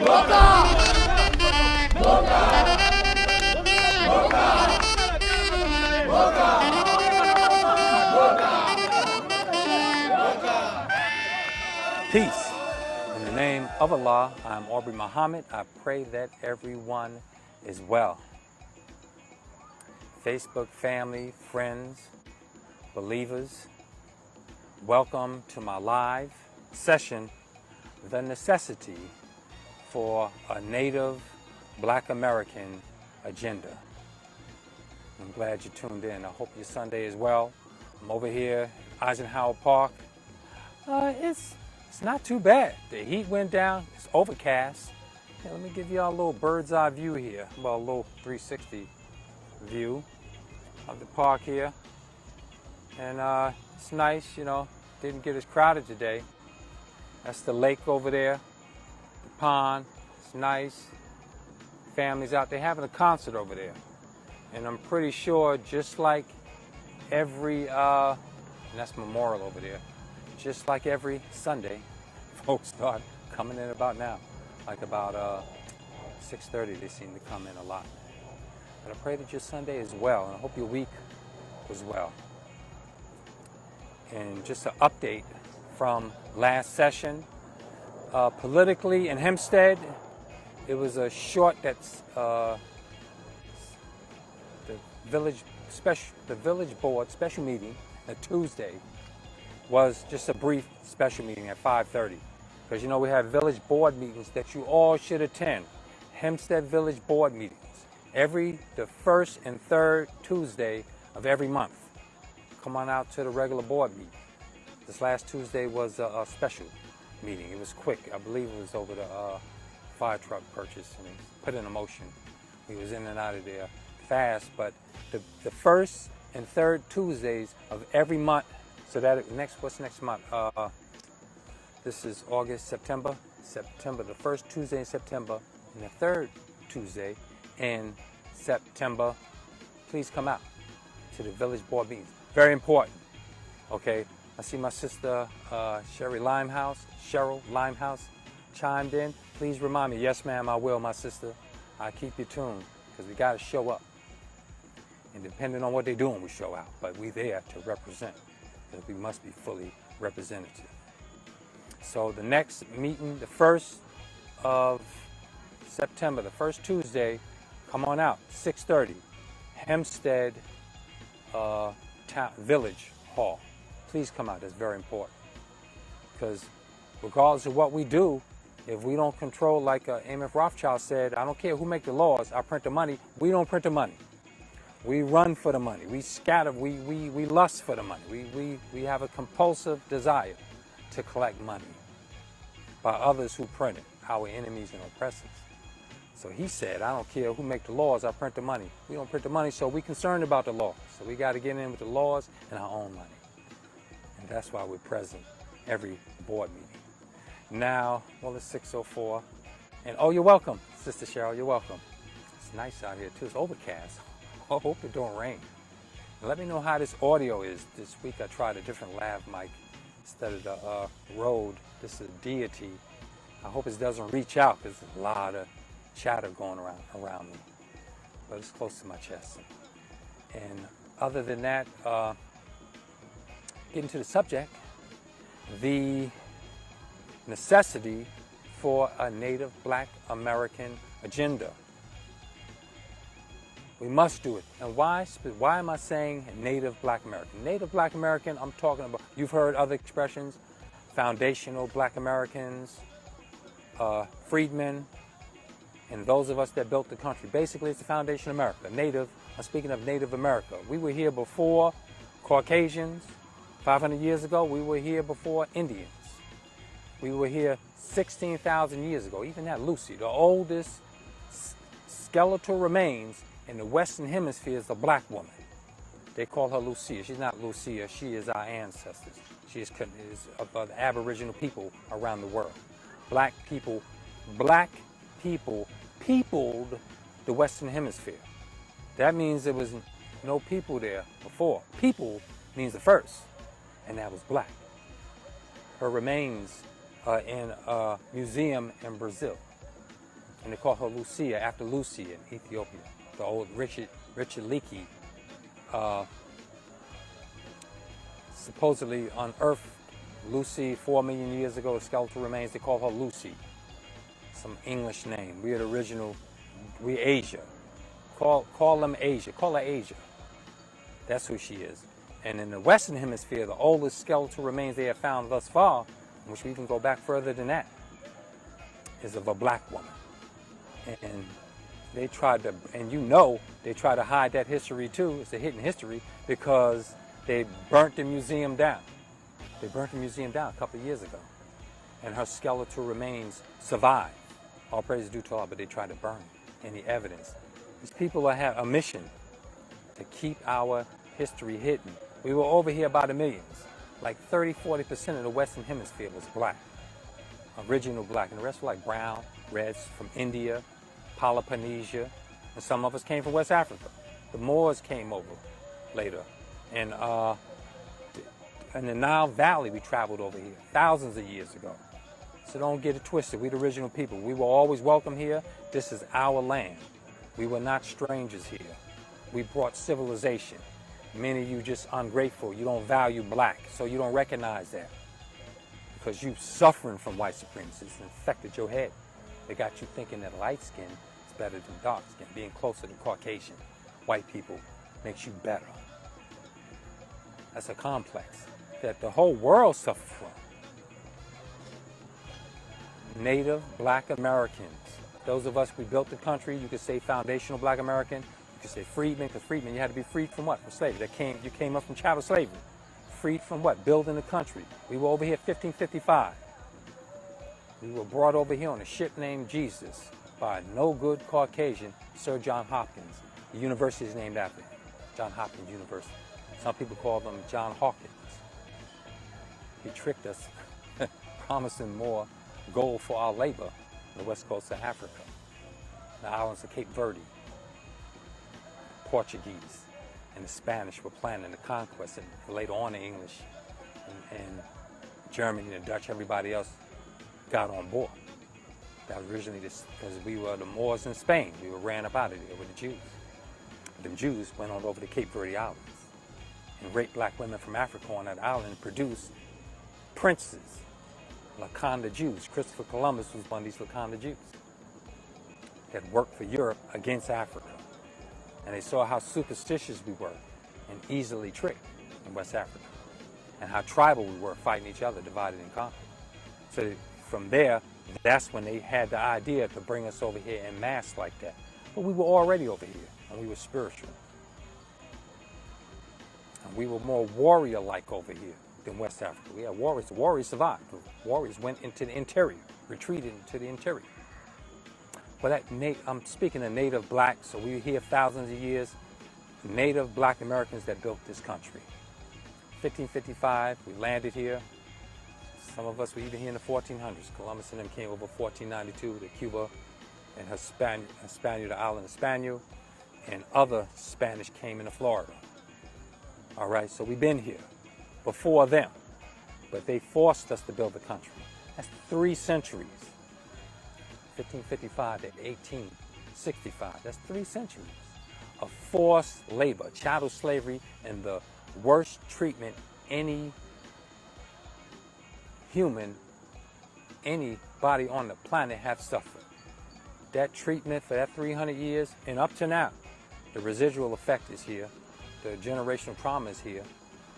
Peace. In the name of Allah, I'm Aubrey Muhammad. I pray that everyone is well. Facebook family, friends, believers, welcome to my live session, The Necessity for a Native Black American Agenda. I'm glad you tuned in. I hope your Sunday is well. I'm over here, Eisenhower Park. It's not too bad. The heat went down. It's overcast. Yeah, let me give y'all a little bird's eye view here. Well, a little 360 view of the park here. And it's nice, you know, didn't get as crowded today. That's the lake over there, the pond. It's nice. Families out there having a concert over there. And I'm pretty sure just like every, and that's Memorial over there. Just like every Sunday, folks start coming in about now. Like about 6:30, they seem to come in a lot. But I pray that your Sunday is well, and I hope your week was well. And just an update from last session. Politically in Hempstead, it was a short, that's the village board special meeting, a Tuesday, was just a brief special meeting at 5:30. Because you know we have village board meetings that you all should attend. Hempstead Village Board meetings. The first and third Tuesday of every month. Come on out to the regular board meeting. This last Tuesday was a special meeting. It was quick. I believe it was over the fire truck purchase and put in a motion. We was in and out of there fast, but the first and third Tuesdays of every month. So that what's next month? This is August, September, the first Tuesday in September, and the third Tuesday in September. Please come out to the village board meetings. Very important. Okay, I see my sister Cheryl Limehouse chimed in. Please remind me. Yes, ma'am, I will, my sister. I keep you tuned because we got to show up. And depending on what they're doing, we show out. But we there to represent. We must be fully representative. So the next meeting, the 1st of September, the first Tuesday, come on out, 6:30, Hempstead Village Hall. Please come out, that's very important. Because regardless of what we do, if we don't control, like Amos Rothschild said, I don't care who make the laws, I print the money, we don't print the money. We run for the money. We scatter. We lust for the money. We have a compulsive desire to collect money by others who print it, our enemies and oppressors. So he said, I don't care who make the laws, I print the money. We don't print the money, so we're concerned about the laws. So we got to get in with the laws and our own money. And that's why we're present every board meeting. Now, well, it's 6:04. And oh, you're welcome, Sister Cheryl, you're welcome. It's nice out here, too. It's overcast. I hope it don't rain. And let me know how this audio is. This week I tried a different lav mic instead of the Rode. This is a Deity. I hope it doesn't reach out because there's a lot of chatter going around me. But it's close to my chest. And other than that, getting to the subject, the necessity for a Native Black American agenda. We must do it. And why am I saying Native Black American? Native Black American, I'm talking about, you've heard other expressions, foundational Black Americans, freedmen, and those of us that built the country. Basically, it's the foundation of America. Native, I'm speaking of Native America. We were here before Caucasians. 500 years ago, we were here before Indians. We were here 16,000 years ago. Even that Lucy, the oldest skeletal remains in the Western Hemisphere, is a black woman. They call her Lucia. She's not Lucia. She is our ancestors. She is of the Aboriginal people around the world. Black people peopled the Western Hemisphere. That means there was no people there before. People means the first, and that was black. Her remains are in a museum in Brazil. and they call her Lucia after Lucy in Ethiopia. The old Richard Leakey supposedly unearthed Lucy 4 million years ago. Skeletal remains. They call her Lucy. Some English name. We're the original. We Asia. Call them Asia. Call her Asia. That's who she is. And in the Western Hemisphere, the oldest skeletal remains they have found thus far, which we can go back further than that, is of a black woman. And they tried to, and you know, they try to hide that history too. It's a hidden history because they burnt the museum down. They burnt the museum down a couple of years ago. And her skeletal remains survived. All praise is due to Allah, but they tried to burn any evidence. These people have a mission to keep our history hidden. We were over here by the millions. Like 30-40% of the Western Hemisphere was black, original black, and the rest were like brown, reds from India, Polynesia, and some of us came from West Africa. The Moors came over later, and in the Nile Valley we traveled over here thousands of years ago. So don't get it twisted. We the original people. We were always welcome here. This is our land. We were not strangers here. We brought civilization. Many of you just ungrateful. You don't value black, so you don't recognize that. Because you suffering from white supremacy. It's infected your head. They got you thinking that light skin is better than dark skin. Being closer to Caucasian white people makes you better. That's a complex that the whole world suffers from. Native black Americans. Those of us, we built the country. You could say foundational black American. You could say freedmen, because freedmen, you had to be freed from what? From slavery. You came up from chattel slavery. Freed from what? Building the country. We were over here 1555. We were brought over here on a ship named Jesus by no good Caucasian, Sir John Hopkins. The university is named after him, John Hopkins University. Some people call them John Hawkins. He tricked us, promising more gold for our labor on the west coast of Africa, the islands of Cape Verde. Portuguese and the Spanish were planning the conquest, and later on the English and Germany and the Dutch, everybody else got on board. That was originally just because we were the Moors in Spain. We were ran up out of there with the Jews. The Jews went on over to Cape Verde Islands and raped black women from Africa on that island and produced princes, Laconda Jews. Christopher Columbus was one of these Laconda Jews that worked for Europe against Africa. And they saw how superstitious we were and easily tricked in West Africa, and how tribal we were, fighting each other, divided and conquered. So from there, that's when they had the idea to bring us over here en masse like that. But we were already over here, and we were spiritual. And we were more warrior-like over here than West Africa. We had warriors. The warriors survived. The warriors went into the interior, retreated into the interior. Well, I'm speaking of native black, so we were here thousands of years. Native black Americans that built this country. 1555, we landed here. Some of us were even here in the 1400s. Columbus and them came over 1492 to Cuba and Hispaniola, the island of Hispaniola, and other Spanish came into Florida. All right, so we've been here before them, but they forced us to build the country. That's 3 centuries. 1555 to 1865. That's 3 centuries of forced labor, chattel slavery, and the worst treatment any human, anybody on the planet have suffered. That treatment for that 300 years and up to now, the residual effect is here. The generational trauma is here.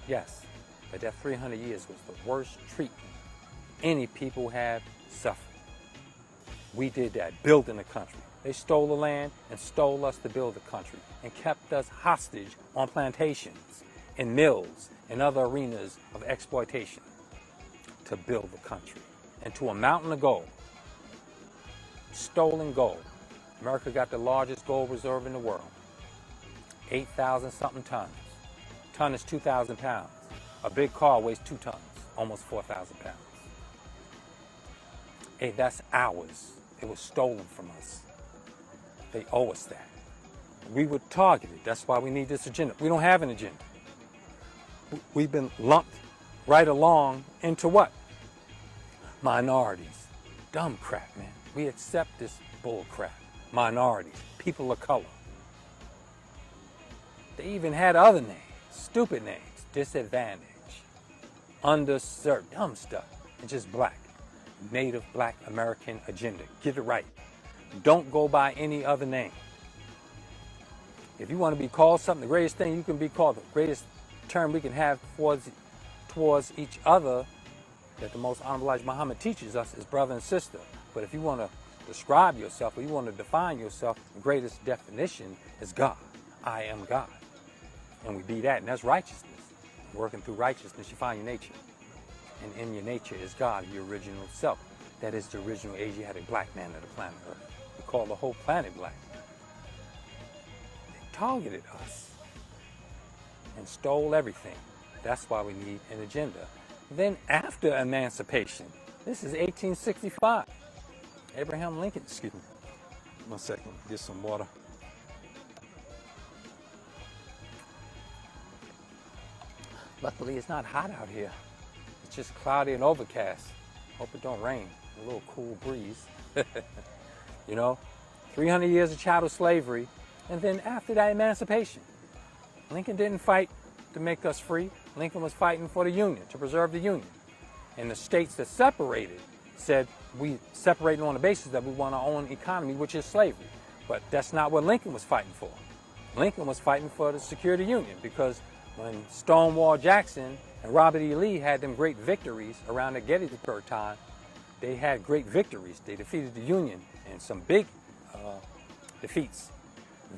Yes, but that 300 years was the worst treatment any people have suffered. We did that, building the country. They stole the land and stole us to build the country and kept us hostage on plantations and mills and other arenas of exploitation to build the country. And to a mountain of gold, stolen gold. America got the largest gold reserve in the world, 8,000 something tons. Ton is 2,000 pounds. A big car weighs 2 tons, almost 4,000 pounds. Hey, that's ours. It was stolen from us. They owe us that. We were targeted. That's why we need this agenda. We don't have an agenda. We've been lumped right along into what? Minorities. Dumb crap, man. We accept this Bull crap. Minorities, people of color. They even had other names, stupid names, disadvantaged, underserved, dumb stuff, and just black. Native Black American agenda. Get it right. Don't go by any other name. If you want to be called something, the greatest thing you can be called, the greatest term we can have towards each other that the most honorable Elijah Muhammad teaches us is brother and sister. But if you want to describe yourself or you want to define yourself, the greatest definition is God. I am God. And we be that, and that's righteousness. Working through righteousness, you find your nature. And in your nature is God, your original self. That is the original Asiatic black man of the planet Earth. We call the whole planet black. They targeted us and stole everything. That's why we need an agenda. Then after emancipation, this is 1865. Abraham Lincoln, excuse me, 1 second, get some water. Luckily, it's not hot out here. It's just cloudy and overcast. Hope it don't rain. A little cool breeze. You know, 300 years of chattel slavery. And then after that, emancipation. Lincoln didn't fight to make us free. Lincoln was fighting for the Union, to preserve the Union. And the states that separated said, we separated on the basis that we want our own economy, which is slavery. But that's not what Lincoln was fighting for. Lincoln was fighting for the security of the Union, because when Stonewall Jackson and Robert E. Lee had them great victories around the Gettysburg time, they had great victories. They defeated the Union in some big defeats.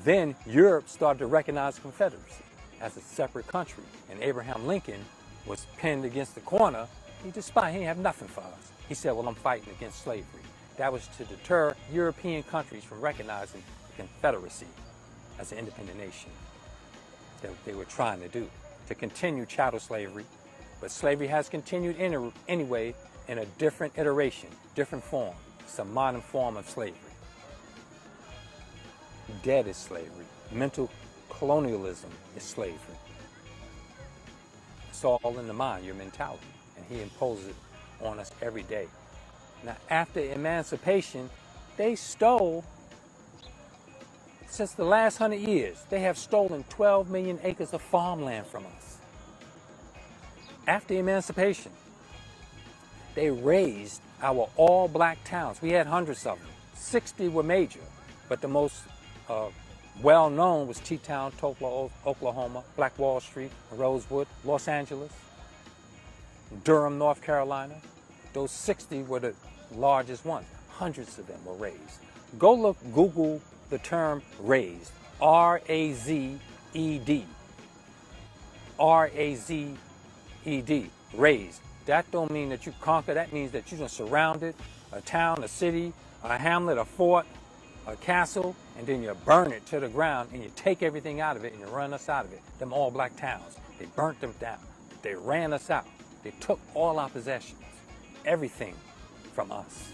Then Europe started to recognize the Confederacy as a separate country. And Abraham Lincoln was pinned against the corner. He despised, he didn't have nothing for us. He said, well, I'm fighting against slavery. That was to deter European countries from recognizing the Confederacy as an independent nation that they were trying to do, to continue chattel slavery. But slavery has continued anyway in a different iteration, different form. It's a modern form of slavery. Debt is slavery. Mental colonialism is slavery. It's all in the mind, your mentality. And he imposes it on us every day. Now, after emancipation, they stole, since the last 100 years, they have stolen 12 million acres of farmland from us. After emancipation, they razed our all-black towns. We had hundreds of them. 60 were major, but the most well-known was T-Town, Tulsa, Oklahoma, Black Wall Street, Rosewood, Los Angeles, Durham, North Carolina. Those 60 were the largest ones. Hundreds of them were razed. Google the term razed, R-A-Z-E-D. R-A-Z-E-D, razed. That don't mean that you conquer, that means that you're surrounded, a town, a city, a hamlet, a fort, a castle, and then you burn it to the ground and you take everything out of it and you run us out of it. Them all black towns, they burnt them down. They ran us out. They took all our possessions, everything from us.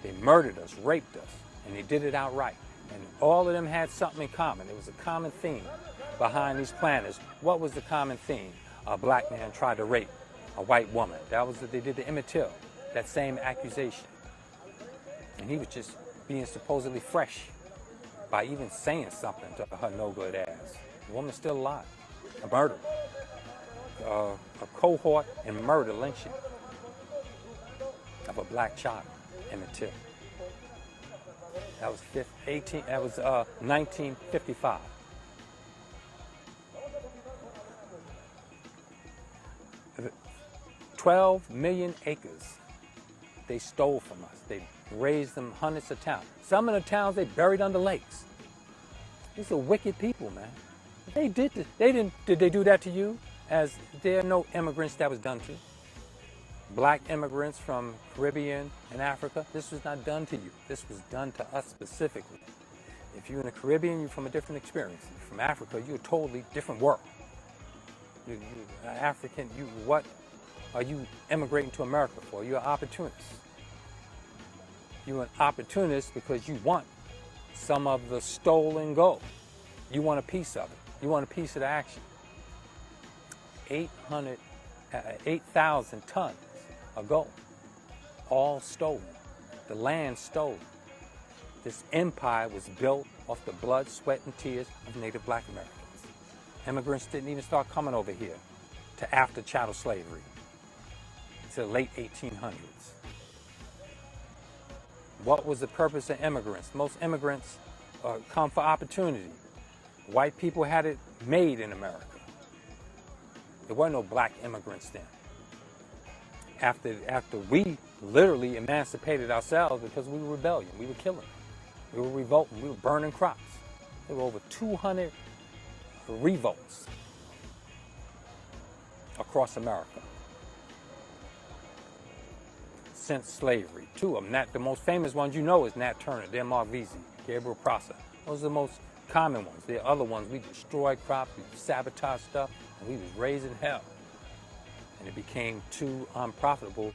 They murdered us, raped us, and they did it outright. And all of them had something in common. There was a common theme behind these planners. What was the common theme? A black man tried to rape a white woman. That was what they did to Emmett Till, that same accusation. And he was just being supposedly fresh by even saying something to her no-good ass. The woman's still alive. A murder. A cohort and murder lynching of a black child, Emmett Till. That was 1955. $12 million acres they stole from us. They raised them hundreds of towns. Some of the towns they buried under lakes. These are wicked people, man. Did they do that to you? As there are no immigrants that was done to. Black immigrants from Caribbean and Africa, this was not done to you. This was done to us specifically. If you're in the Caribbean, you're from a different experience. If you're from Africa, you're a totally different world. You're African, what are you immigrating to America for? You're an opportunist. You're an opportunist because you want some of the stolen gold. You want a piece of it. You want a piece of the action. 8,000 tons of gold, all stolen. The land stolen. This empire was built off the blood, sweat, and tears of Native Black Americans. Immigrants didn't even start coming over here to after chattel slavery, to the late 1800s. What was the purpose of immigrants? Most immigrants come for opportunity. White people had it made in America. There were no black immigrants then. After we literally emancipated ourselves because we were rebellion, we were killing, we were revolting, we were burning crops. There were over 200 revolts across America since slavery. Two of them, the most famous ones you know is Nat Turner, then Mark Vesey, Gabriel Prosser. Those are the most common ones. The other ones, we destroyed crops, we sabotaged stuff, and we was raising hell. And it became too unprofitable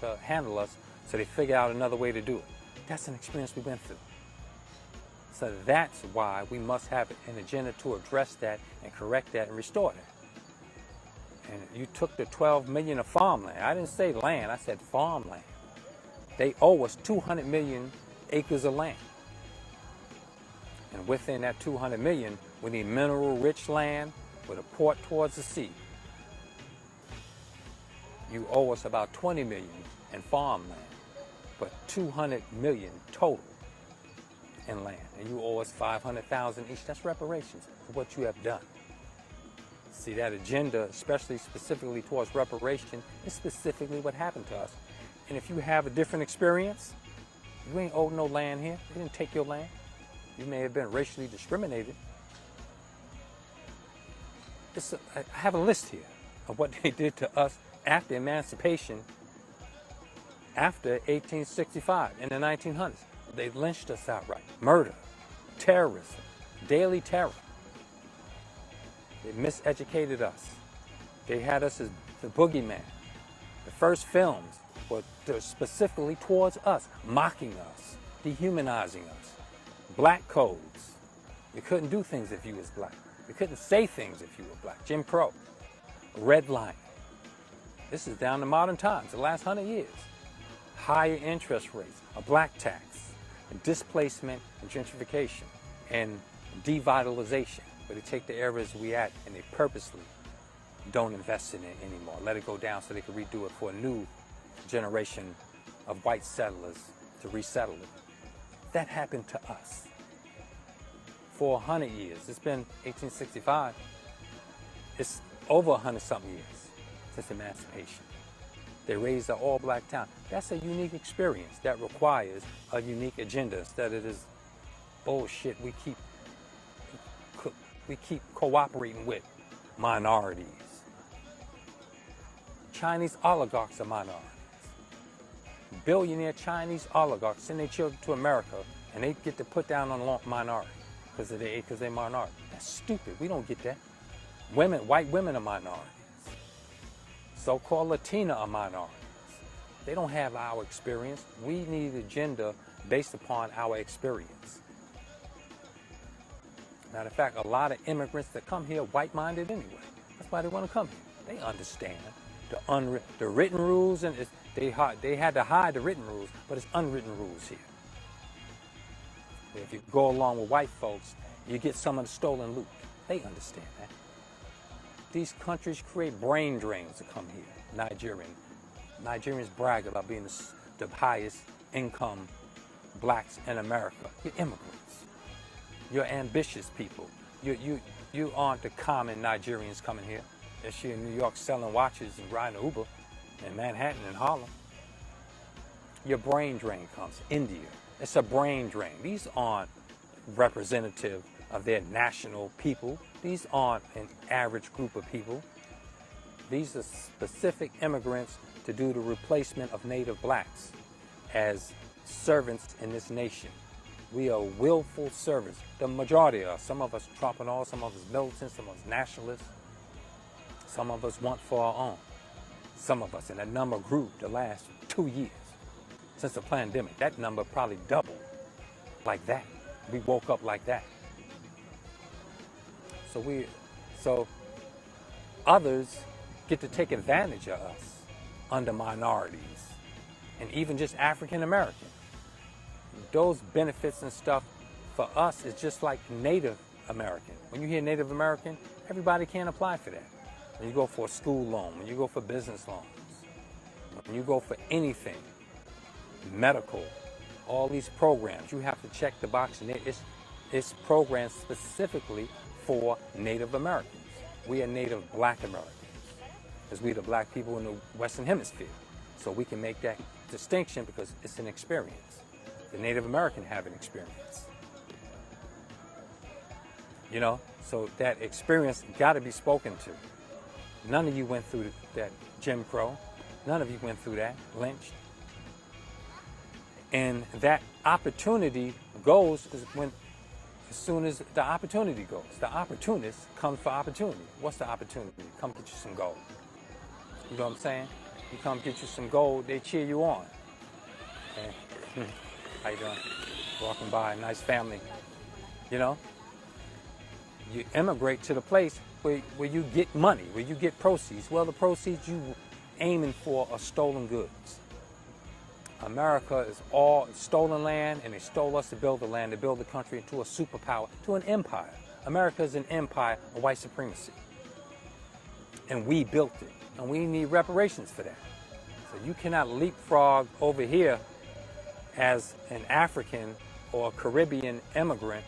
to handle us, so they figured out another way to do it. That's an experience we went through. So that's why we must have an agenda to address that and correct that and restore that. And you took the 12 million of farmland. I didn't say land, I said farmland. They owe us 200 million acres of land. And within that 200 million, we need mineral-rich land with a port towards the sea. You owe us about 20 million in farmland, but 200 million total in land. And you owe us 500,000 each. That's reparations for what you have done. See, that agenda, especially specifically towards reparation, is specifically what happened to us. And if you have a different experience, you ain't owed no land here. They didn't take your land. You may have been racially discriminated. I have a list here of what they did to us after emancipation, after 1865, in the 1900s. They lynched us outright. Murder, terrorism, daily terror. They miseducated us. They had us as the boogeyman. The first films were specifically towards us, mocking us, dehumanizing us. Black codes. You couldn't do things if you was black. You couldn't say things if you were black. Jim Crow. Redlining. This is down to modern times, the last 100 years. Higher interest rates, a black tax, displacement and gentrification, and devitalization, where they take the areas we at and they purposely don't invest in it anymore. Let it go down so they can redo it for a new generation of white settlers to resettle it. That happened to us for 100 years. It's been 1865. It's over 100-something years since emancipation. They raised an all-black town. That's a unique experience that requires a unique agenda instead of this bullshit we keep cooperating with minorities. Chinese oligarchs are minorities. Billionaire Chinese oligarchs send their children to America and they get to put down on minority because they're minority. That's stupid. We don't get that. Women, white women are minorities. So-called Latina are minorities. They don't have our experience. We need an agenda based upon our experience. Matter of fact, a lot of immigrants that come here white-minded anyway. That's why they want to come here. They understand the written rules, and they had to hide the written rules, but it's unwritten rules here. If you go along with white folks, you get some of the stolen loot. They understand that. These countries create brain drains to come here. Nigerians brag about being the highest income blacks in America. You're immigrants. You're ambitious people. You aren't the common Nigerians coming here. If you're in New York selling watches and riding Uber in Manhattan and Harlem. Your brain drain comes. India. It's a brain drain. These aren't representative of their national people. These aren't an average group of people. These are specific immigrants to do the replacement of native blacks as servants in this nation. We are willful servants. The majority of us, some of us Trump and all, some of us militant, some of us nationalists, some of us want for our own. Some of us, and that number grew the last 2 years since the pandemic. That number probably doubled like that. We woke up like that. So others get to take advantage of us under minorities and even just African American. those benefits and stuff for us is just like Native American. When you hear Native American, everybody can't apply for that. When you go for a school loan, when you go for business loans, when you go for anything, medical, all these programs, you have to check the box, and it's programmed specifically for Native Americans. We are Native Black Americans, because we the black people in the Western Hemisphere. So we can make that distinction because it's an experience. The Native American have an experience. You know, so that experience got to be spoken to. None of you went through that Jim Crow. None of you went through that, lynched. And that opportunity goes as soon as the opportunity goes. The opportunist comes for opportunity. What's the opportunity? Come get you some gold. You know what I'm saying? You come get you some gold, they cheer you on. And, how you doing? Walking by, nice family. You know? You immigrate to the place where you get money, where you get proceeds. Well, the proceeds you aiming for are stolen goods. America is all stolen land, and they stole us to build the land, to build the country into a superpower, to an empire. America is an empire of white supremacy. And we built it, and we need reparations for that. So you cannot leapfrog over here as an African or a Caribbean immigrant,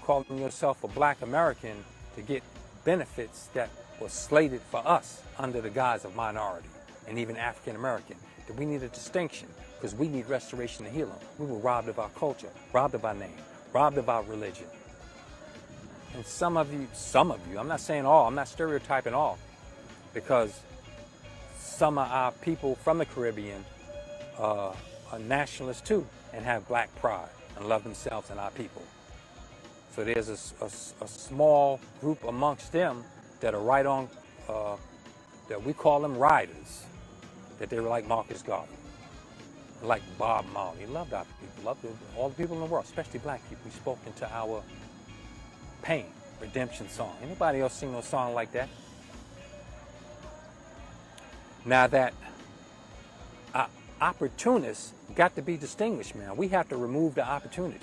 calling yourself a black American, to get benefits that were slated for us under the guise of minority and even African American. That we need a distinction, because we need restoration and healing. We were robbed of our culture, robbed of our name, robbed of our religion. And some of you, I'm not saying all, I'm not stereotyping all, because some of our people from the Caribbean are nationalists too, and have black pride and love themselves and our people. So there's a small group amongst them that are right on, that we call them riders, that they were like Marcus Garvey, like Bob Marley. Loved our people, loved all the people in the world, especially black people. We spoke into our pain, redemption song. Anybody else sing no song like that? Now that opportunists got to be distinguished, man. We have to remove the opportunity.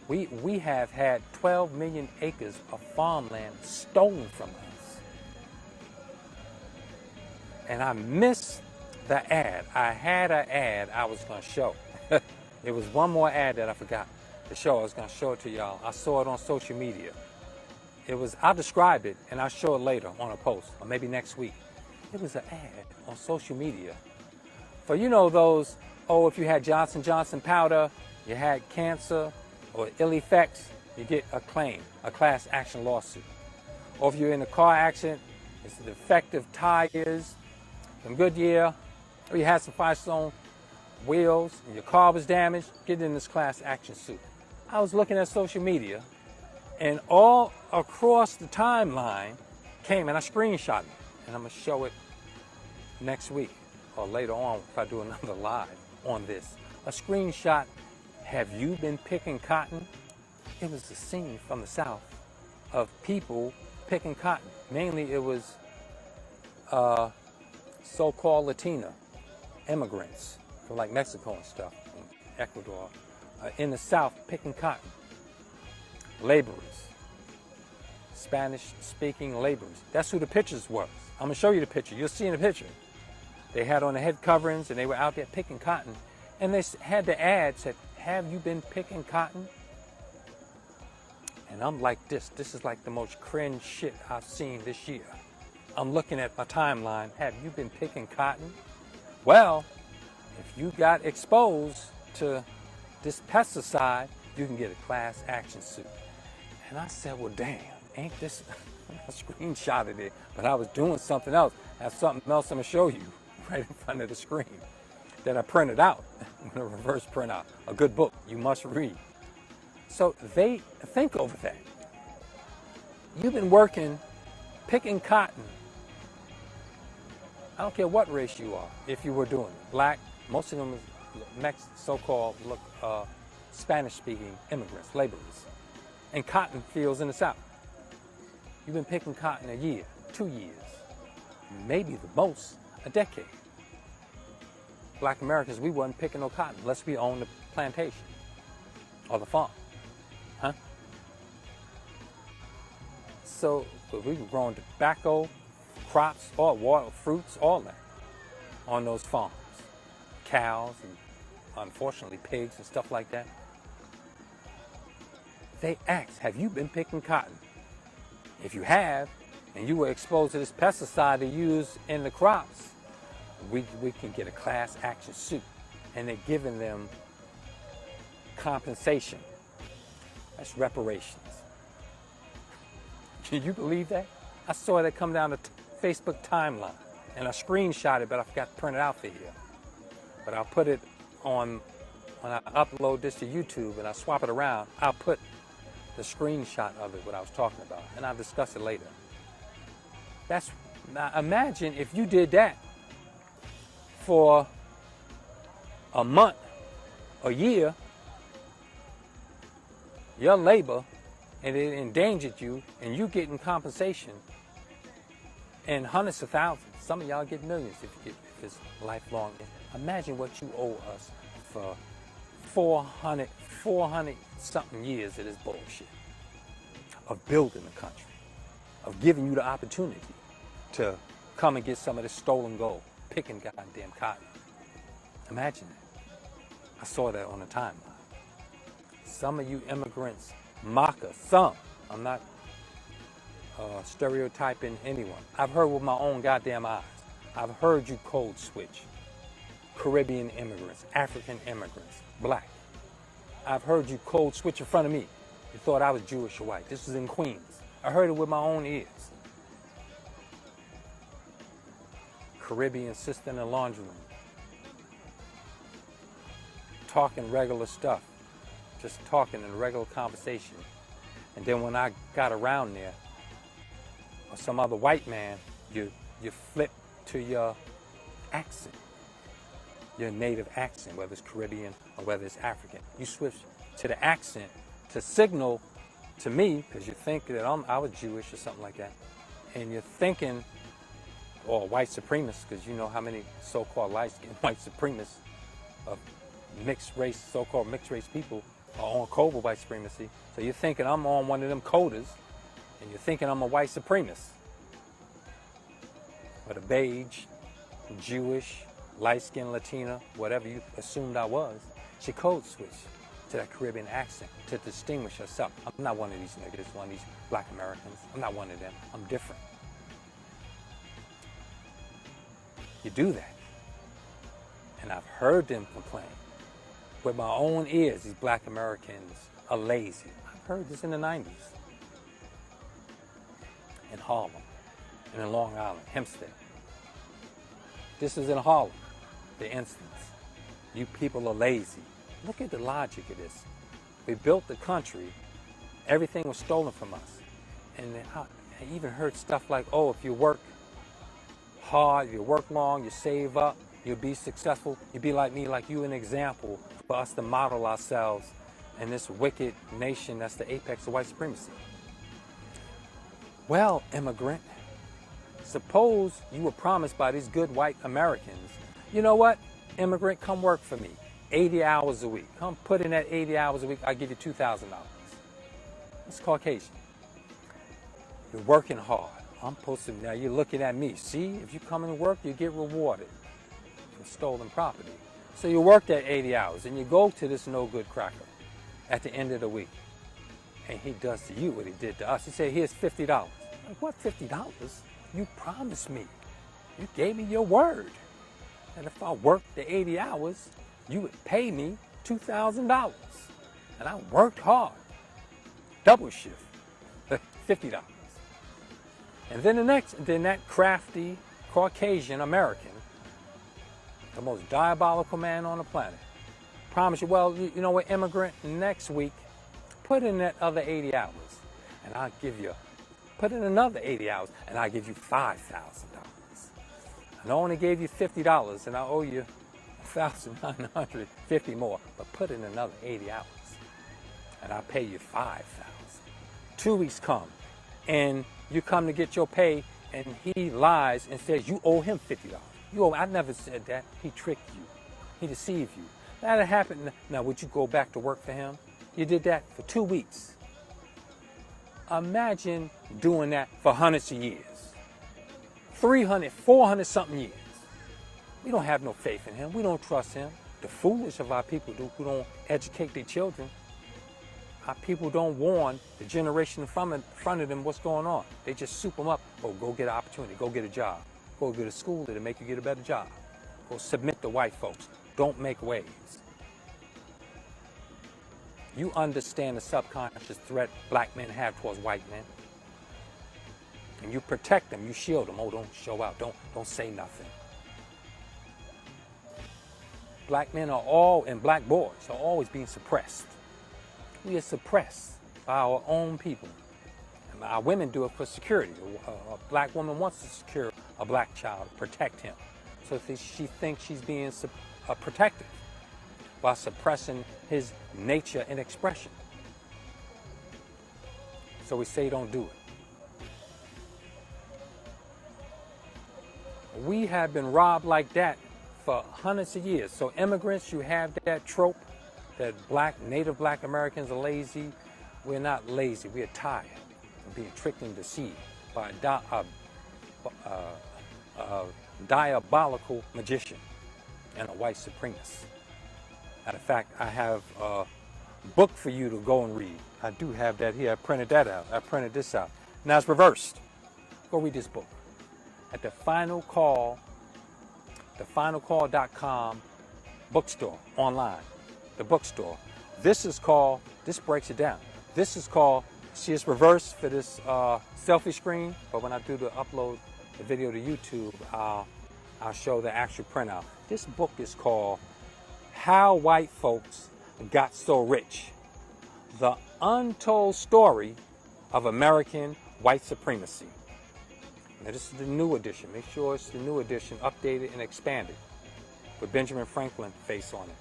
We have had 12 million acres of farmland stolen from us. And I missed the ad. I had an ad I was going to show. It was one more ad that I forgot to show. I was going to show it to y'all. I saw it on social media. I'll describe it and I'll show it later on a post, or maybe next week. It was an ad on social media for, you know, those, if you had Johnson & Johnson powder, you had cancer or ill effects, you get a claim, a class action lawsuit. Or if you're in a car accident, it's the defective tires from Goodyear, or you had some Firestone wheels and your car was damaged, get in this class action suit. I was looking at social media, and all across the timeline came, and I screenshot it, and I'm going to show it next week or later on if I do another live on this. A screenshot, have you been picking cotton? It was a scene from the South of people picking cotton. Mainly it was so-called Latina immigrants from like Mexico and stuff, and Ecuador, in the South picking cotton. Laborers, Spanish-speaking laborers. That's who the pictures was. I'm gonna show you the picture. You'll see in the picture. They had on the head coverings and they were out there picking cotton. And they had the ad said, have you been picking cotton? And I'm like this. This is like the most cringe shit I've seen this year. I'm looking at my timeline. Have you been picking cotton? Well, if you got exposed to this pesticide, you can get a class action suit. And I said, well, damn, ain't this, I screenshotted it, but I was doing something else. I have something else I'm gonna show you right in front of the screen that I printed out, a reverse printout, a good book you must read. So they think over that. You've been working, picking cotton. I don't care what race you are, if you were doing it. Black, most of them is so-called Spanish-speaking immigrants, laborers, in cotton fields in the South. You've been picking cotton a year, 2 years, maybe the most, a decade. Black Americans, we wasn't picking no cotton unless we owned the plantation or the farm. Huh? So we were growing tobacco, crops, all water, fruits, all that on those farms. Cows and unfortunately pigs and stuff like that. They asked, have you been picking cotton? If you have, and you were exposed to this pesticide they use in the crops, we can get a class action suit. And they're giving them compensation. That's reparations. Can you believe that? I saw that come down the Facebook timeline, and I screenshot it, but I forgot to print it out for you. But I'll put it on, when I upload this to YouTube and I swap it around, I'll put the screenshot of it, what I was talking about, and I'll discuss it later. Now imagine if you did that for a month, a year, your labor, and it endangered you, and you getting compensation in hundreds of thousands. Some of y'all get millions if it's lifelong. Imagine what you owe us for 400 something years of this bullshit, of building the country, of giving you the opportunity to come and get some of this stolen gold, picking goddamn cotton. Imagine that. I saw that on the timeline. Some of you immigrants mock us. Some. I'm not stereotyping anyone. I've heard with my own goddamn eyes. I've heard you code switch Caribbean immigrants, African immigrants, black. I've heard you code switch in front of me. You thought I was Jewish or white. This was in Queens. I heard it with my own ears. Caribbean sister in the laundry room, talking regular stuff, just talking in regular conversation. And then when I got around there, or some other white man, you flip to your accent, your native accent, whether it's Caribbean or whether it's African. You switch to the accent to signal to me, because you think that I was Jewish or something like that, and you're thinking, or white supremacists, because you know how many so-called light-skinned white supremacists of mixed race, so-called mixed race people are on covert white supremacy. So you're thinking I'm on one of them coders, and you're thinking I'm a white supremacist. But a beige, Jewish, light-skinned Latina, whatever you assumed I was, she code switched to that Caribbean accent to distinguish herself. I'm not one of these niggas, one of these black Americans. I'm not one of them. I'm different. You do that. And I've heard them complain with my own ears, these black Americans are lazy. I've heard this in the 90s. In Harlem, and in Long Island, Hempstead. This is in Harlem, the instance. You people are lazy. Look at the logic of this. We built the country, everything was stolen from us. And I even heard stuff like, oh, if you work hard, you work long, you save up, you'll be successful, you'll be like me, like you, an example for us to model ourselves in this wicked nation that's the apex of white supremacy. Well, immigrant, suppose you were promised by these good white Americans, you know what, immigrant, come work for me, 80 hours a week. Come put in that 80 hours a week, I'll give you $2,000. It's Caucasian. You're working hard. I'm supposed to, now you're looking at me. See, if you come and work, you get rewarded for stolen property. So you work that 80 hours and you go to this no good cracker at the end of the week. And he does to you what he did to us. He said, here's $50. Like, what $50? You promised me. You gave me your word. And if I worked the 80 hours, you would pay me $2,000. And I worked hard. Double shift. $50. And then that crafty Caucasian American, the most diabolical man on the planet, promised you, well, you know what, immigrant, next week, put in that other 80 hours, and I'll give you, put in another 80 hours, and I'll give you $5,000. And I only gave you $50, and I owe you $1,950 more, but put in another 80 hours, and I'll pay you $5,000. 2 weeks come, and you come to get your pay, and he lies and says you owe him $50. You owe, I never said that. He tricked you. He deceived you. That happened. Now, would you go back to work for him? You did that for 2 weeks. Imagine doing that for hundreds of years. 300, 400 something years. We don't have no faith in him. We don't trust him. The foolish of our people who don't educate their children. Our people don't warn the generation in front of them what's going on. They just soup them up. Oh, go get an opportunity. Go get a job. Go get a school that'll make you get a better job. Go submit to white folks. Don't make waves. You understand the subconscious threat black men have towards white men. And you protect them. You shield them. Oh, don't show out. Don't say nothing. Black men and black boys are always being suppressed. We are suppressed by our own people. And our women do it for security. A black woman wants to secure a black child, protect him. So she thinks she's being protective while suppressing his nature and expression. So we say don't do it. We have been robbed like that for hundreds of years. So immigrants, you have that trope that native black Americans are lazy. We're not lazy. We are tired of being tricked and deceived by a diabolical magician and a white supremacist. Matter of fact, I have a book for you to go and read. I do have that here. I printed that out. I printed this out. Now it's reversed. Go read this book. At the Final Call, thefinalcall.com bookstore, online, the bookstore. This breaks it down. This is called, see, it's reversed for this selfie screen, but when I do the upload the video to YouTube, I'll show the actual printout. This book is called How White Folks Got So Rich, the Untold Story of American White Supremacy. Now this is the new edition. Make sure it's the new edition, updated and expanded, with Benjamin Franklin face on it.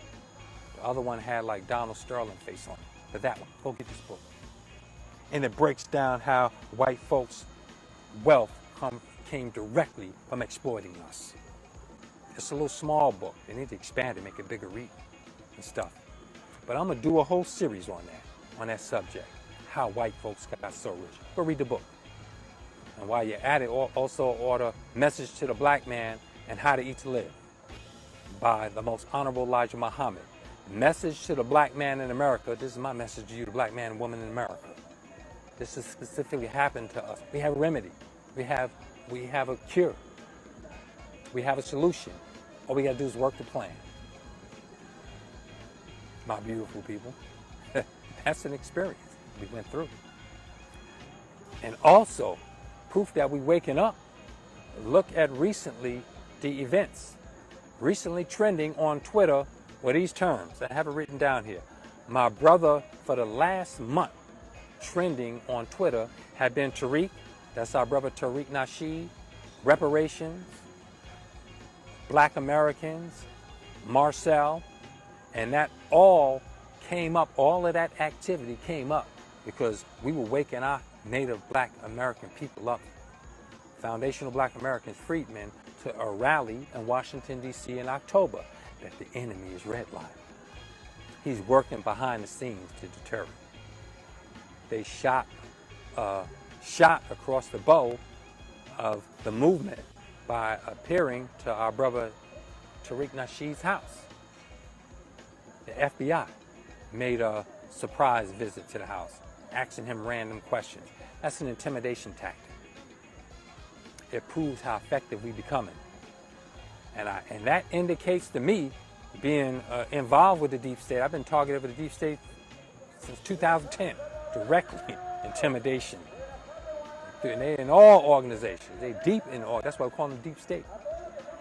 The other one had like Donald Sterling face on it. But that one, go get this book. And it breaks down how white folks' wealth came directly from exploiting us. It's a little small book. They need to expand it, make it bigger read and stuff. But I'm gonna do a whole series on that subject, how white folks got so rich. Go read the book. And while you're at it, also order Message to the Black Man and How to Eat to Live by the Most Honorable Elijah Muhammad. Message to the black man in America. This is my message to you, the black man and woman in America. This has specifically happened to us. We have a remedy. We have a cure. We have a solution. All we got to do is work the plan. My beautiful people. That's an experience we went through. And also, proof that we're waking up. Look at recently the events. Recently trending on Twitter with these terms. I have it written down here. My brother for the last month trending on Twitter had been Tariq. That's our brother Tariq Nasheed. Reparations. Black Americans. Marcel. And that all came up, all of that activity came up because we were waking our native black American people up. Foundational Black Americans, freedmen, to a rally in Washington, D.C. in October that the enemy is redlining. He's working behind the scenes to deter it. They shot across the bow of the movement by appearing to our brother Tariq Nasheed's house. The FBI made a surprise visit to the house, asking him random questions. That's an intimidation tactic. It proves how effective we're becoming. And that indicates to me, being involved with the deep state, I've been targeted with the deep state since 2010, directly, intimidation. And they're in all organizations. They're deep in all, that's why we call them deep state.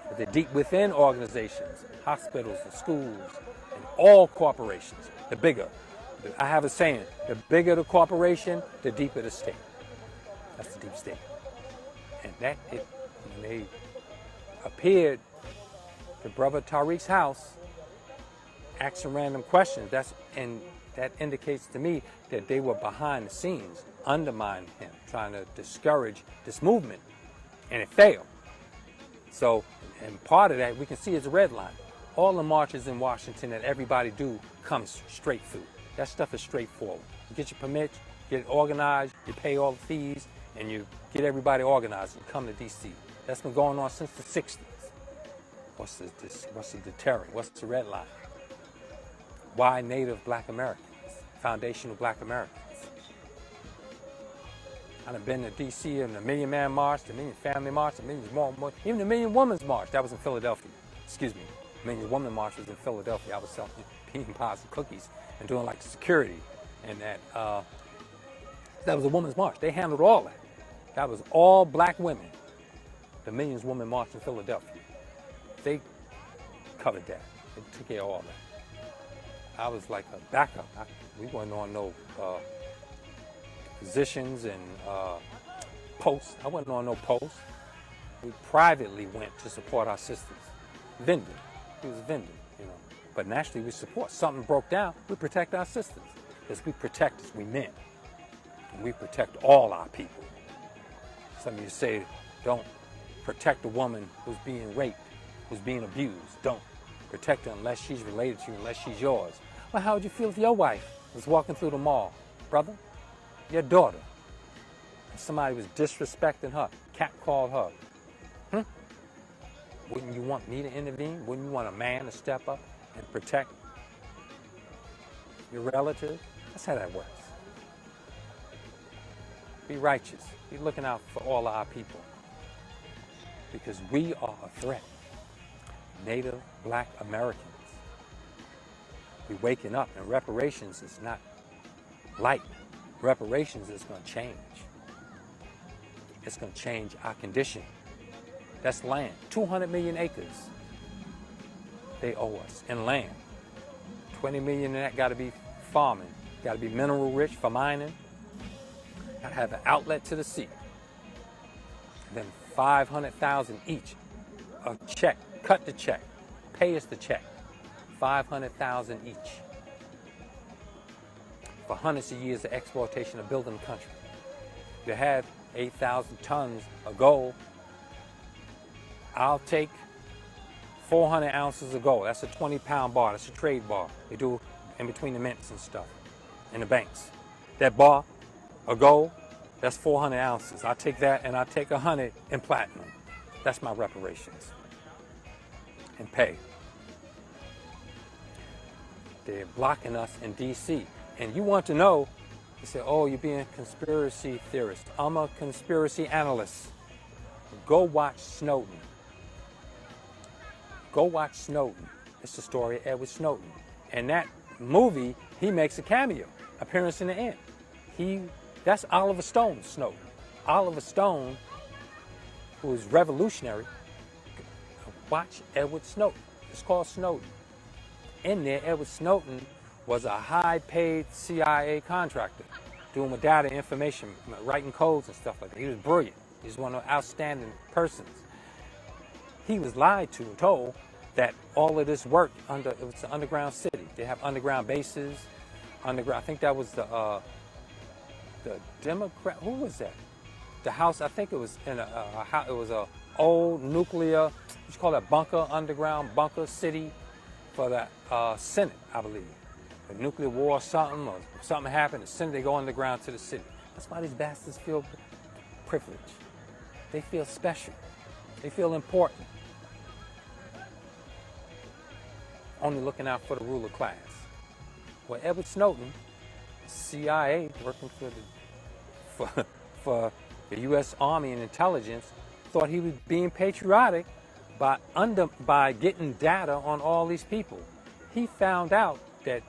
But they're deep within organizations, hospitals and schools, and all corporations. The bigger. I have a saying, the bigger the corporation, the deeper the state. That's the deep state. And when they appeared to Brother Tariq's house, asking random questions, that indicates to me that they were behind the scenes, undermining him, trying to discourage this movement, and it failed. So, and part of that we can see is a red line. All the marches in Washington that everybody do comes straight through. That stuff is straightforward. You get your permit, get it organized, you pay all the fees, and you get everybody organized and come to D.C. That's been going on since the 60s. What's the deterrent? What's the red line? Why Native Black Americans? Foundational Black Americans. I've been to D.C. in the Million Man March, the Million Family March, the Million More, even the Million Women's March. That was in Philadelphia. Excuse me. The Million Woman March was in Philadelphia. I was selling peanut pies and cookies and doing like security, and that was a women's march. They handled all that. That was all black women. The Millions Woman March in Philadelphia. They covered that. They took care of all that. I was like a backup. We weren't on no positions and posts. I wasn't on no posts. We privately went to support our sisters. Vending. He was vending, you know. But nationally we support. Something broke down, we protect our sisters. Because we protect us, we men. And we protect all our people. Some of you say, don't protect a woman who's being raped, who's being abused. Don't protect her unless she's related to you, unless she's yours. Well, how would you feel if your wife was walking through the mall? Brother, your daughter, and somebody was disrespecting her, catcalled her. Wouldn't you want me to intervene? Wouldn't you want a man to step up and protect your relative? That's how that works. Be righteous. Be looking out for all of our people. Because we are a threat. Native Black Americans. We're waking up, and reparations is not light. Reparations is going to change. It's going to change our condition. That's land. 200 million acres they owe us in land. 20 million of that got to be farming. Got to be mineral rich for mining. Got to have an outlet to the sea. Then 500,000 each. A check. Cut the check. Pay us the check. 500,000 each. For hundreds of years of exploitation of building the country. You have 8,000 tons of gold. I'll take 400 ounces of gold. That's a 20-pound bar. That's a trade bar. They do in between the mints and stuff in the banks. That bar of gold, that's 400 ounces. I'll take that, and I'll take 100 in platinum. That's my reparations. And pay. They're blocking us in D.C. And you want to know, you say, oh, you're being a conspiracy theorist. I'm a conspiracy analyst. Go watch Snowden. Go watch Snowden. It's the story of Edward Snowden. And that movie, he makes a cameo, appearance in the end. That's Oliver Stone's Snowden. Oliver Stone, who is revolutionary, watch Edward Snowden. It's called Snowden. In there, Edward Snowden was a high-paid CIA contractor, doing with data information, writing codes and stuff like that. He was brilliant. He was one of the outstanding persons. He was lied to and told that all of this worked it was an underground city. They have underground bases, I think that was the Democrat, who was that? The house, I think it was in it was a old nuclear, what you call that, bunker, underground bunker city for the Senate, I believe. A nuclear war or something happened, the Senate, they go underground to the city. That's why these bastards feel privileged. They feel special. They feel important. Only looking out for the ruler class. Well, Edward Snowden, CIA, working for the U.S. Army and intelligence, thought he was being patriotic by getting data on all these people. He found out that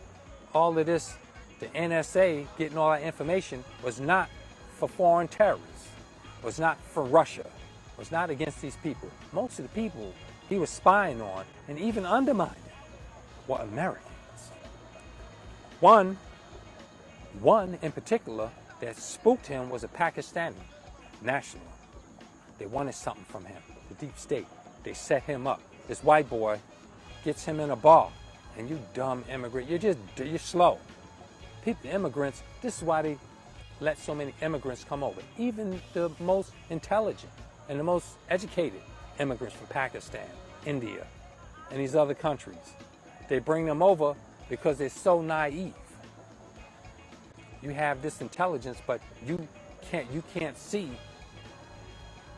all of this, the NSA getting all that information, was not for foreign terrorists, was not for Russia, was not against these people. Most of the people he was spying on and even undermining were Americans. One in particular that spooked him was a Pakistani national. They wanted something from him, the deep state. They set him up. This white boy gets him in a bar, and you dumb immigrant, you're slow. People, immigrants, this is why they let so many immigrants come over. Even the most intelligent and the most educated immigrants from Pakistan, India, in these other countries. They bring them over because they're so naive. You have this intelligence, but you can't see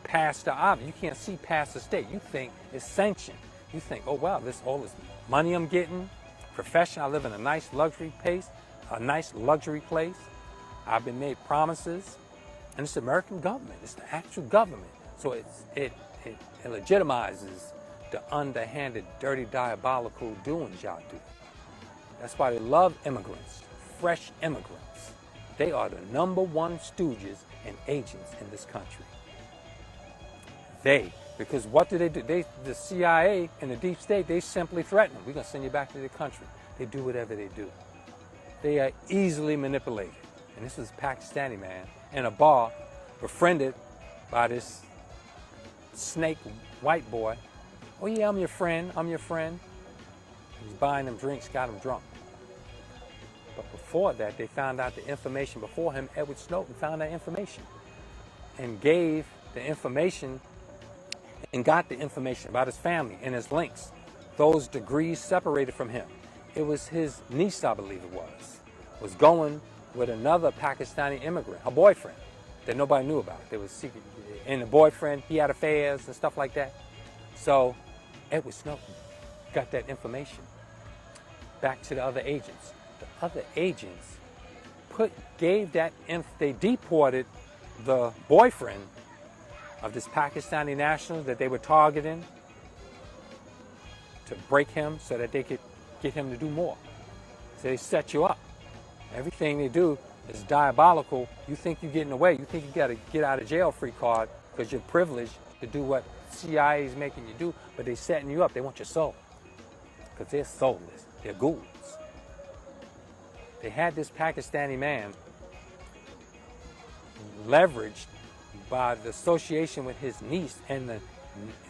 past the obvious. You can't see past the state. You think it's sanctioned. You think, oh wow, all this money I'm getting, profession. I live in a nice luxury place, I've been made promises, and it's the American government. It's the actual government. So it legitimizes the underhanded, dirty, diabolical doings y'all do. That's why they love immigrants, fresh immigrants. They are the #1 stooges and agents in this country. Because what do? The CIA and the deep state, they simply threaten them. We're going to send you back to the country. They do whatever they do. They are easily manipulated. And this was a Pakistani man in a bar, befriended by this snake white boy. Oh yeah, I'm your friend. He's buying them drinks, got him drunk. But before that, they found out the information before him. Edward Snowden found that information and gave the information and got the information about his family and his links. Those degrees separated from him. It was his niece, I believe it was going with another Pakistani immigrant, her boyfriend, that nobody knew about. There was secret, and the boyfriend, he had affairs and stuff like that. So Edward Snowden got that information back to the other agents. The other agents they deported the boyfriend of this Pakistani national that they were targeting to break him so that they could get him to do more. So they set you up. Everything they do is diabolical. You think you're getting away. You think you got a get out of jail free card because you're privileged to do what CIA is making you do, but they're setting you up. They want your soul because they're soulless. They're ghouls. They had this Pakistani man leveraged by the association with his niece, and the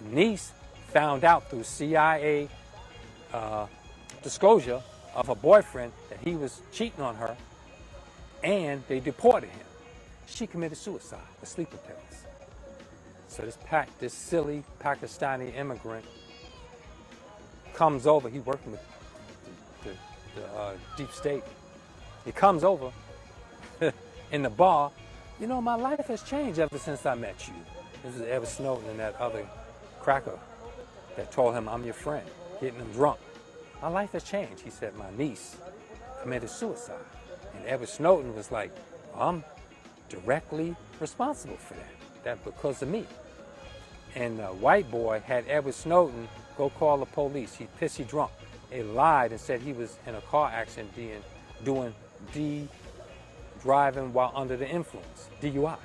niece found out through CIA disclosure of her boyfriend that he was cheating on her, and they deported him. She committed suicide with sleeping pills. So this silly Pakistani immigrant comes over. He working with the deep state. He comes over in the bar. You know, my life has changed ever since I met you. This is Edward Snowden and that other cracker that told him, I'm your friend, getting him drunk. My life has changed. He said, my niece committed suicide. And Edward Snowden was like, I'm directly responsible for that because of me. And the white boy had Edward Snowden go call the police. He pissy drunk. They lied and said he was in a car accident doing driving while under the influence, DUI.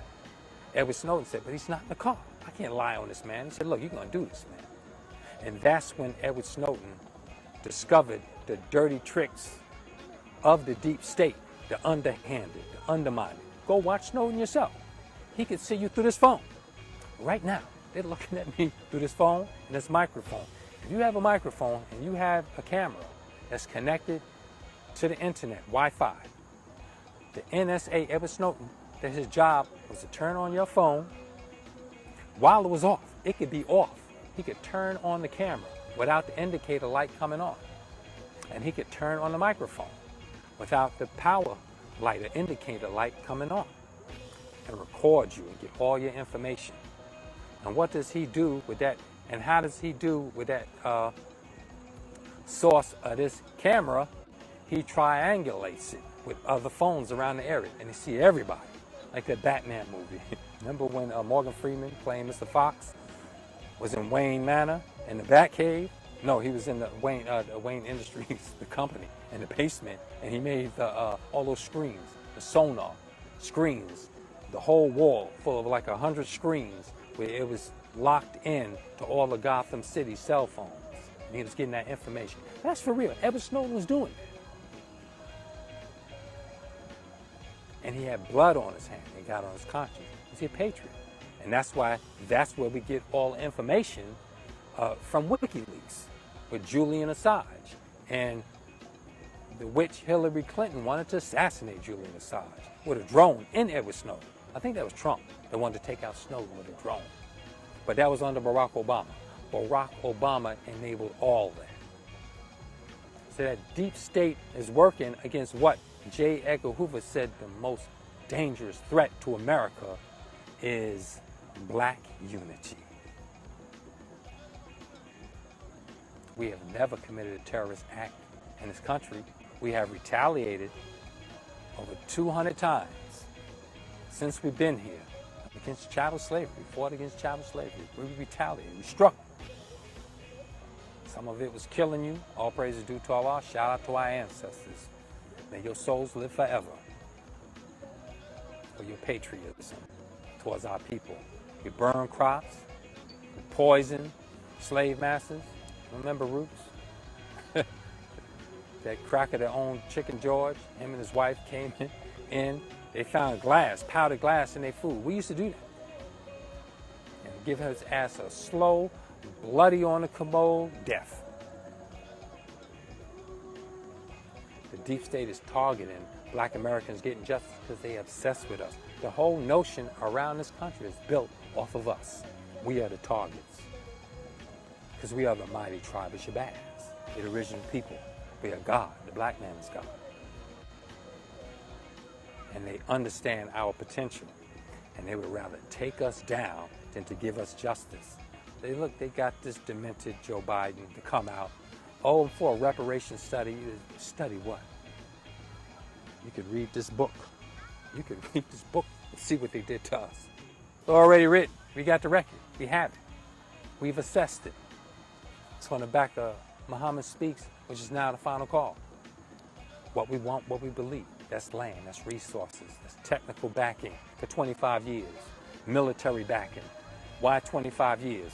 Edward Snowden said, but he's not in the car. I can't lie on this man. He said, look, you're going to do this, man. And that's when Edward Snowden discovered the dirty tricks of the deep state, the underhanded, the undermined. Go watch Snowden yourself. He can see you through this phone. Right now, they're looking at me through this phone and this microphone. If you have a microphone and you have a camera that's connected to the internet, Wi-Fi, the NSA, Edward Snowden, that his job was to turn on your phone while it was off. It could be off. He could turn on the camera without the indicator light coming on. And he could turn on the microphone without the power light or indicator light coming on, and record you and get all your information. And what does he do with that? And how does he do with that source of this camera? He triangulates it with other phones around the area, and you see everybody, like that Batman movie. Remember when Morgan Freeman, playing Mr. Fox, was in Wayne Manor in the Batcave? No, he was in the Wayne Industries, the company, in the basement, and he made all those screens, the sonar screens, the whole wall full of like 100 screens, where it was locked in to all the Gotham City cell phones. And he was getting that information. That's for real. Edward Snowden was doing it. And he had blood on his hand. He got on his conscience. He's a patriot. And that's where we get all information from WikiLeaks with Julian Assange. And the witch Hillary Clinton wanted to assassinate Julian Assange with a drone in Edward Snowden. I think that was Trump that wanted to take out Snowden with a drone. But that was under Barack Obama. Barack Obama enabled all that. So that deep state is working against what J. Edgar Hoover said the most dangerous threat to America is black unity. We have never committed a terrorist act in this country. We have retaliated over 200 times since we've been here against chattel slavery. We fought against chattel slavery. We retaliated. We struck. Some of it was killing you. All praise is due to Allah. Shout out to our ancestors. May your souls live forever. For your patriotism towards our people. We burn crops. We poison slave masters. Remember Roots? That cracker that owned Chicken George, him and his wife came in. They found glass, powdered glass in their food. We used to do that. And give his ass a slow, bloody on the commode death. The deep state is targeting black Americans getting justice because they are obsessed with us. The whole notion around this country is built off of us. We are the targets. Because we are the mighty tribe of Shabazz, the original people. We are God. The black man is God. And they understand our potential. And they would rather take us down than to give us justice. They got this demented Joe Biden to come out. Oh, for a reparations study. Study what? You could read this book. You could read this book and see what they did to us. It's already written. We got the record. We have it. We've assessed it. It's on the back of Muhammad Speaks, which is now the final call. What we want, what we believe. That's land, that's resources, that's technical backing for 25 years, military backing. Why 25 years?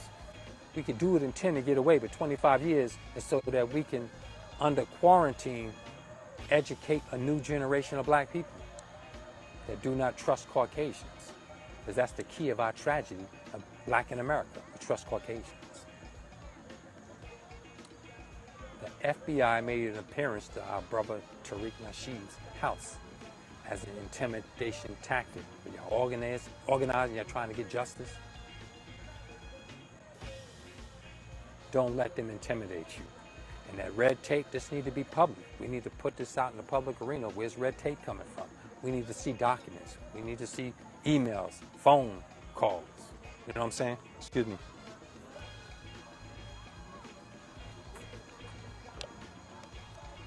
We could do it in 10 to get away, but 25 years is so that we can, under quarantine, educate a new generation of black people that do not trust Caucasians. Because that's the key of our tragedy of black in America. We trust Caucasians. The FBI made an appearance to our brother Tariq Nasheed's house as an intimidation tactic. You're organizing, you're trying to get justice. Don't let them intimidate you. And that red tape, this needs to be public. We need to put this out in the public arena. Where's red tape coming from? We need to see documents. We need to see emails, phone calls. You know what I'm saying? Excuse me.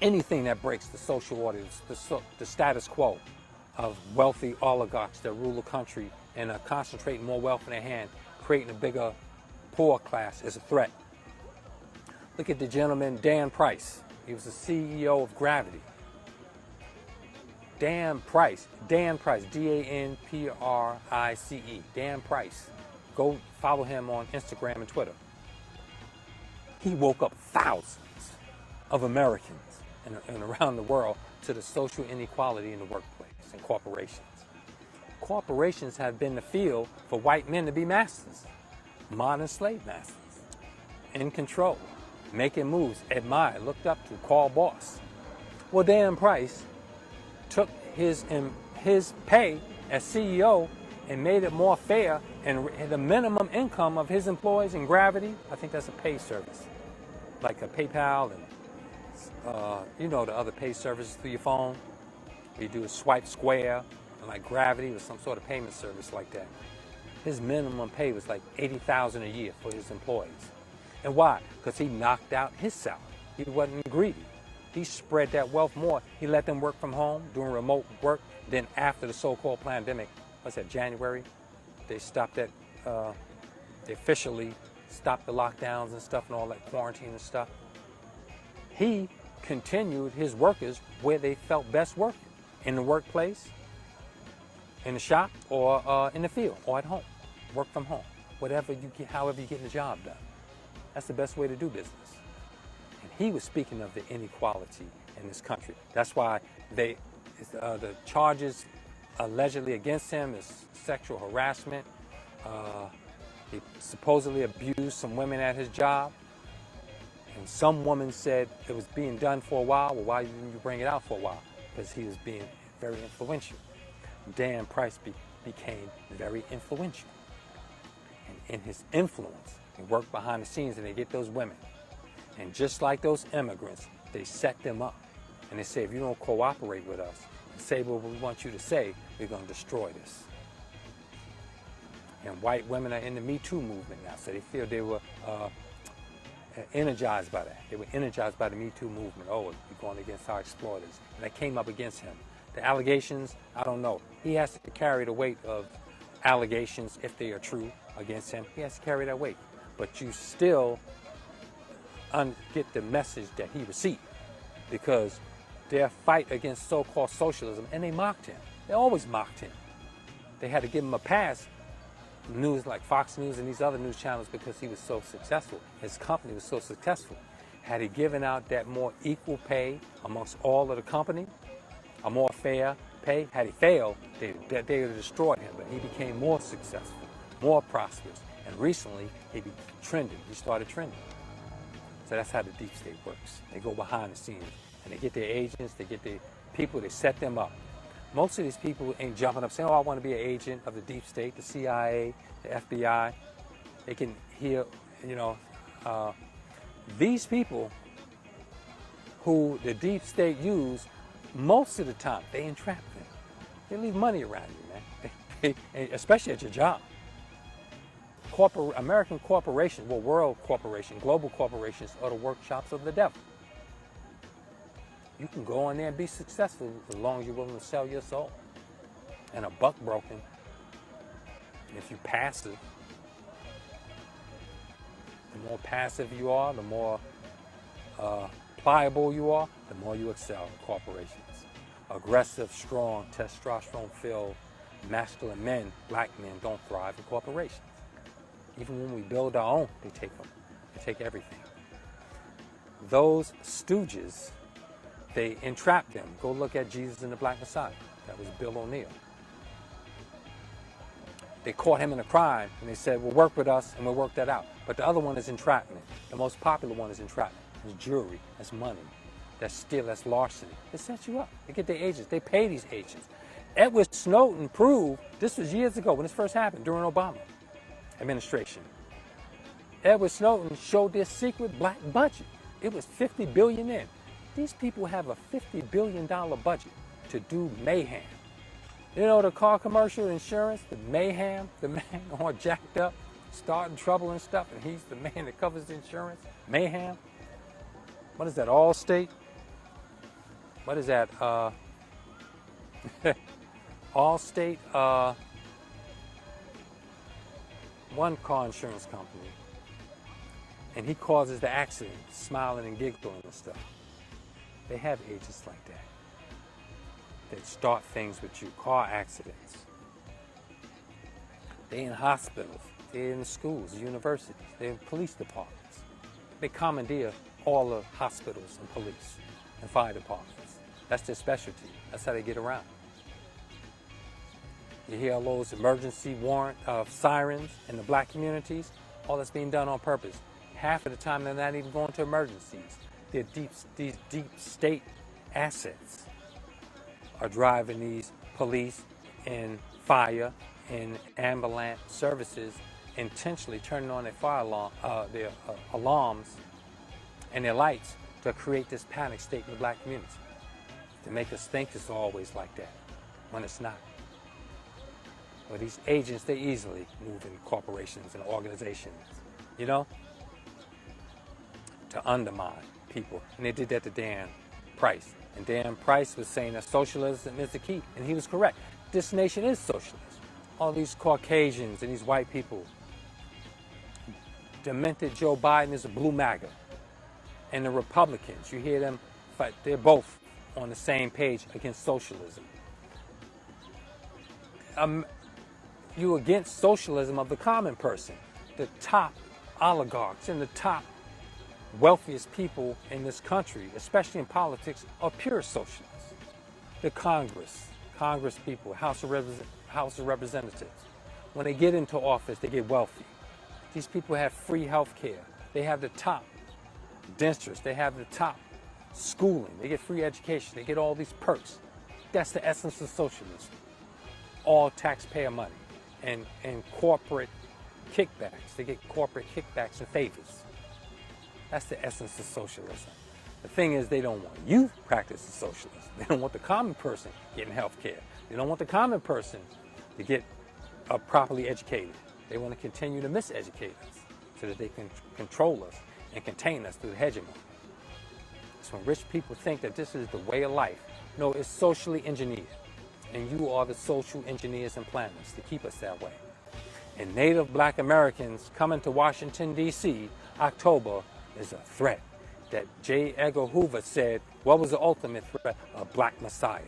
Anything that breaks the social order, the status quo of wealthy oligarchs that rule the country and are concentrating more wealth in their hand, creating a bigger poor class, is a threat. Look at the gentleman, Dan Price. He was the CEO of Gravity. Dan Price, D-A-N-P-R-I-C-E, Dan Price. Go follow him on Instagram and Twitter. He woke up thousands of Americans and around the world to the social inequality in the workplace and corporations. Corporations have been the field for white men to be masters, modern slave masters, in control, making moves, admired, looked up to, called boss. Well, Dan Price took his pay as CEO and made it more fair, and the minimum income of his employees in Gravity, I think that's a pay service, like a PayPal and you know, the other pay services through your phone. You do a swipe square, and like Gravity was some sort of payment service like that. His minimum pay was like $80,000 a year for his employees. And why? Because he knocked out his salary. He wasn't greedy. He spread that wealth more. He let them work from home, doing remote work. Then after the so-called pandemic, what's that, January? They stopped that, they officially stopped the lockdowns and stuff and all that quarantine and stuff. He continued his workers where they felt best working, in the workplace, in the shop, or in the field, or at home. Work from home, whatever you get, however you're getting the job done. That's the best way to do business. And he was speaking of the inequality in this country. That's why the charges allegedly against him is sexual harassment. He supposedly abused some women at his job. And some woman said it was being done for a while. Well, why didn't you bring it out for a while? Because he was being very influential. Dan Price became very influential. And in his influence, They work behind the scenes and they get those women. And just like those immigrants, they set them up. And they say, if you don't cooperate with us and say what we want you to say, we're going to destroy this. And white women are in the Me Too movement now, so they feel they were energized by that. They were energized by the Me Too movement. Oh, we're going against our exploiters. And that came up against him. The allegations, I don't know. He has to carry the weight of allegations, if they are true, against him. He has to carry that weight. But you still get the message that he received, because their fight against so-called socialism, and they mocked him. They always mocked him. They had to give him a pass. News like Fox News and these other news channels, because he was so successful. His company was so successful. Had he given out that more equal pay amongst all of the company, a more fair pay, had he failed, they would have destroyed him. But he became more successful, more prosperous. And recently, he started trending. So that's how the deep state works. They go behind the scenes, and they get their agents, they get their people, they set them up. Most of these people ain't jumping up saying, oh, I want to be an agent of the deep state, the CIA, the FBI. They can hear, these people who the deep state use, most of the time, they entrap them. They leave money around you, man, especially at your job. American corporations, world corporations, global corporations are the workshops of the devil. You can go in there and be successful as long as you're willing to sell your soul. And a buck broken, if you're passive, the more passive you are, the more pliable you are, the more you excel in corporations. Aggressive, strong, testosterone-filled, masculine men, black men, don't thrive in corporations. Even when we build our own, they take them. They take everything. Those stooges, they entrap them. Go look at Jesus and the Black Messiah. That was Bill O'Neill. They caught him in a crime, and they said, well, work with us, and we'll work that out. But the other one is entrapment. The most popular one is entrapment. It's jewelry. That's money. That's steal. That's larceny. They set you up. They get their agents. They pay these agents. Edward Snowden proved, this was years ago when this first happened, during Obama administration. Edward Snowden showed their secret black budget. It was $50 billion in. These people have a $50 billion budget to do mayhem. You know, the car commercial insurance, the mayhem, the man all jacked up, starting trouble and stuff, and he's the man that covers the insurance. Mayhem. What is that, Allstate? What is that? Allstate, one car insurance company. And he causes the accident, smiling and giggling and stuff. They have agents like that. They start things with you, car accidents. They're in hospitals, they're in schools, universities, they're in police departments. They commandeer all the hospitals and police and fire departments. That's their specialty. That's how they get around. You hear all those emergency warrant sirens in the black communities, all that's being done on purpose. Half of the time they're not even going to emergencies. These deep state assets are driving these police and fire and ambulance services, intentionally turning on their fire alarm, their alarms and their lights to create this panic state in the black community, to make us think it's always like that, when it's not. Well, these agents, they easily move in corporations and organizations, you know, to undermine people. And they did that to Dan Price. And Dan Price was saying that socialism is the key. And he was correct. This nation is socialist. All these Caucasians and these white people. Demented Joe Biden is a blue MAGA. And the Republicans, you hear them fight. They're both on the same page against socialism. You against socialism of the common person. The top oligarchs and the top wealthiest people in this country, especially in politics, are pure socialists. The Congress people, House of Representatives, when they get into office, they get wealthy. These people have free health care. They have the top dentists. They have the top schooling. They get free education. They get all these perks. That's the essence of socialism. All taxpayer money and corporate kickbacks. They get corporate kickbacks and favors. That's the essence of socialism. The thing is, they don't want you practicing socialism. They don't want the common person getting health care. They don't want the common person to get properly educated. They want to continue to miseducate us so that they can control us and contain us through the hegemony. So when rich people think that this is the way of life, no, it's socially engineered. And you are the social engineers and planners to keep us that way. And Native Black Americans coming to Washington, D.C., October, is a threat that J. Edgar Hoover said, what was the ultimate threat? A black messiah.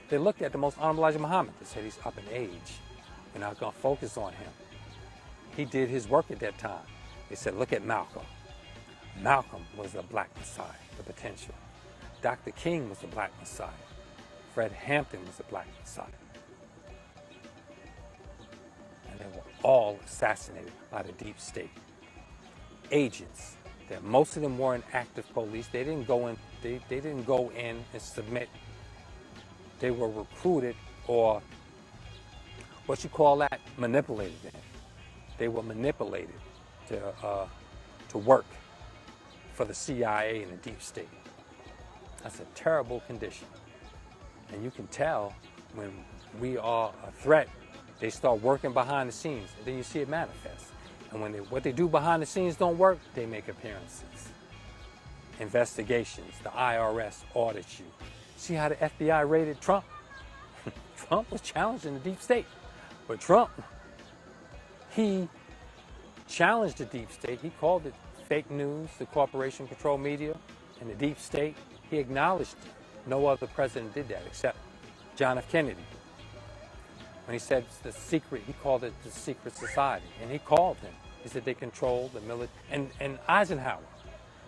They looked at the most honorable Elijah Muhammad. They said he's up in age. We're not going to focus on him. He did his work at that time. They said, look at Malcolm. Malcolm was a black messiah, the potential. Dr. King was the black messiah. Fred Hampton was the black messiah. And they were all assassinated by the deep state. Agents, that most of them weren't active police. They didn't go in. They didn't go in and submit. They were recruited, or what you call that, manipulated. They were manipulated to work for the CIA and the deep state. That's a terrible condition. And you can tell when we are a threat, they start working behind the scenes, and then you see it manifest. And when what they do behind the scenes don't work, they make appearances. Investigations, the IRS audits you. See how the FBI raided Trump? Trump was challenging the deep state. But Trump, he challenged the deep state. He called it fake news, the corporation control media, and the deep state. He acknowledged it. No other president did that except John F. Kennedy. When he said the secret, he called it the secret society. And he called him. He said they control the military. And Eisenhower,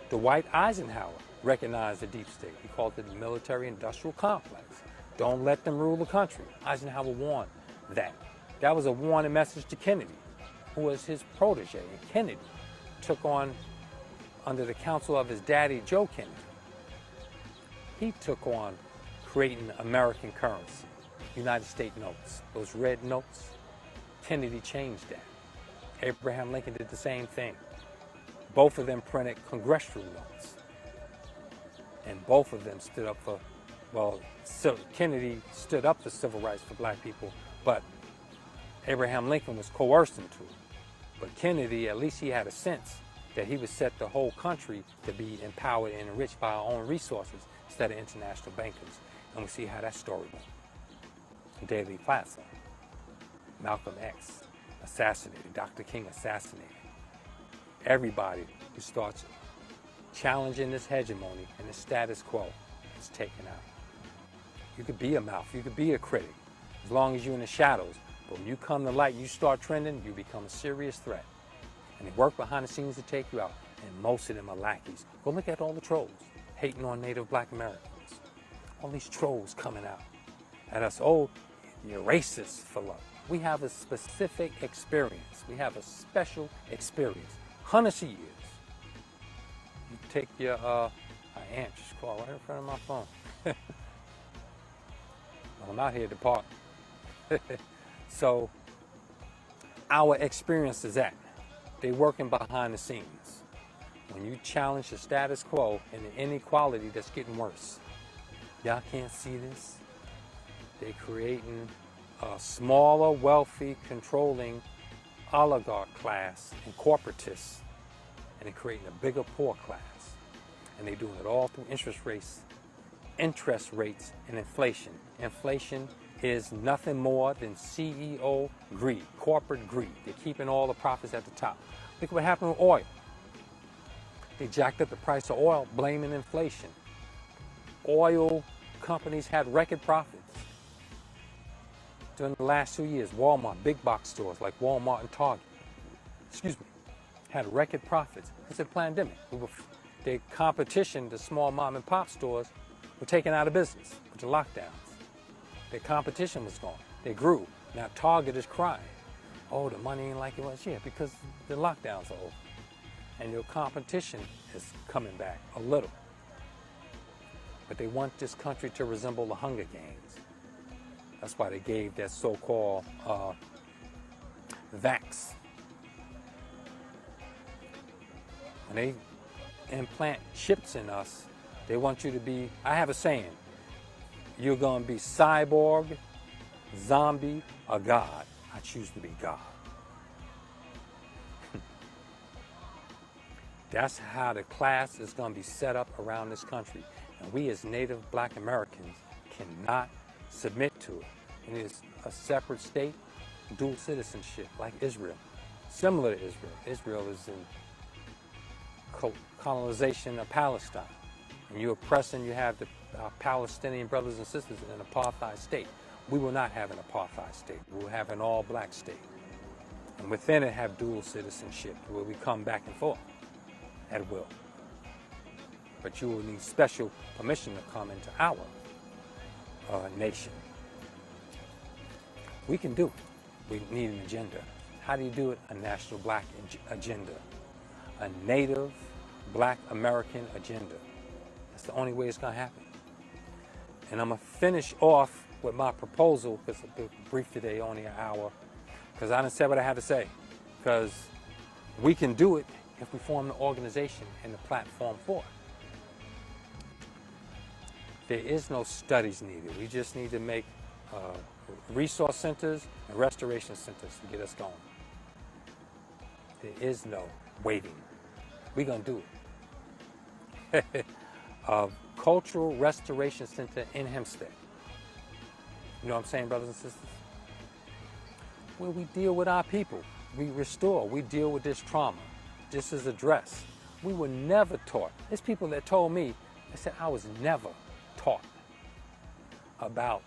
Dwight Eisenhower, recognized the deep state. He called it the military-industrial complex. Don't let them rule the country. Eisenhower warned that. That was a warning message to Kennedy, who was his protege. And Kennedy took on, under the counsel of his daddy, Joe Kennedy, he took on creating American currency, United States notes, those red notes. Kennedy changed that. Abraham Lincoln did the same thing. Both of them printed congressional notes. And both of them stood up for, well, Kennedy stood up for civil rights for black people, but Abraham Lincoln was coerced into it. But Kennedy, at least he had a sense that he would set the whole country to be empowered and enriched by our own resources instead of international bankers. And we see how that story went. Daily Plaza, Malcolm X assassinated, Dr. King assassinated. Everybody who starts challenging this hegemony and the status quo is taken out. You could be a mouth, you could be a critic, as long as you're in the shadows. But when you come to light, you start trending, you become a serious threat. And they work behind the scenes to take you out. And most of them are lackeys. Go look at all the trolls hating on Native Black Americans. All these trolls coming out at us. Oh, you're racist for love. We have a specific experience. We have a special experience. Hundreds of years. You take your, my aunt just called right in front of my phone. I'm out here at the park. So, our experience is that. They're working behind the scenes. When you challenge the status quo and the inequality that's getting worse. Y'all can't see this? They're creating a smaller, wealthy, controlling oligarch class and corporatists, and they're creating a bigger poor class. And they're doing it all through interest rates and inflation. Inflation is nothing more than CEO greed, corporate greed. They're keeping all the profits at the top. Look what happened with oil. They jacked up the price of oil, blaming inflation. Oil companies had record profits. During the last 2 years, Walmart, big box stores like Walmart and Target, had record profits. It's a pandemic. The competition, the small mom and pop stores, were taken out of business with the lockdowns. Their competition was gone. They grew. Now Target is crying. Oh, the money ain't like it was. Yeah, because the lockdowns are over. And your competition is coming back a little. But they want this country to resemble the Hunger Games. That's why they gave that so-called vax. When they implant chips in us, they want you to be, I have a saying, you're going to be cyborg, zombie, or God. I choose to be God. That's how the class is going to be set up around this country. And we as Native Black Americans cannot submit to it. It is a separate state, dual citizenship, like Israel. Similar to Israel. Israel is in colonization of Palestine. And you're oppressing, you have the Palestinian brothers and sisters in an apartheid state. We will not have an apartheid state. We will have an all-black state. And within it have dual citizenship, where we come back and forth at will. But you will need special permission to come into our nation. We can do it. We need an agenda. How do you do it? A national black agenda. A Native Black American agenda. That's the only way it's going to happen. And I'm going to finish off with my proposal, because it's a bit brief today, only an hour, because I didn't say what I had to say. Because we can do it if we form the organization and the platform for it. There is no studies needed. We just need to make resource centers and restoration centers to get us going. There is no waiting. We're going to do it. A cultural restoration center in Hempstead. You know what I'm saying, brothers and sisters? Where we deal with our people. We restore. We deal with this trauma. This is addressed. We were never taught. There's people that told me, they said, I was never taught about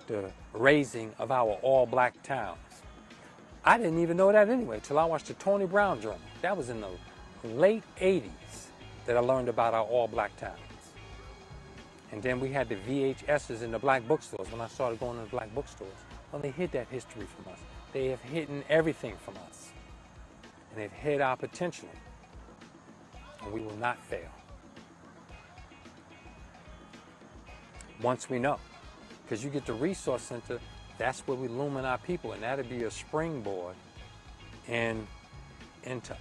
the raising of our all-black towns. I didn't even know that anyway till I watched the Tony Brown Journal. That was in the late 80s that I learned about our all-black towns. And then we had the VHSs in the black bookstores. When I started going to the black bookstores, well, they hid that history from us. They have hidden everything from us. And they've hid our potential. And we will not fail. Once we know. Because you get the resource center, that's where we illumine our people, and that'll be a springboard into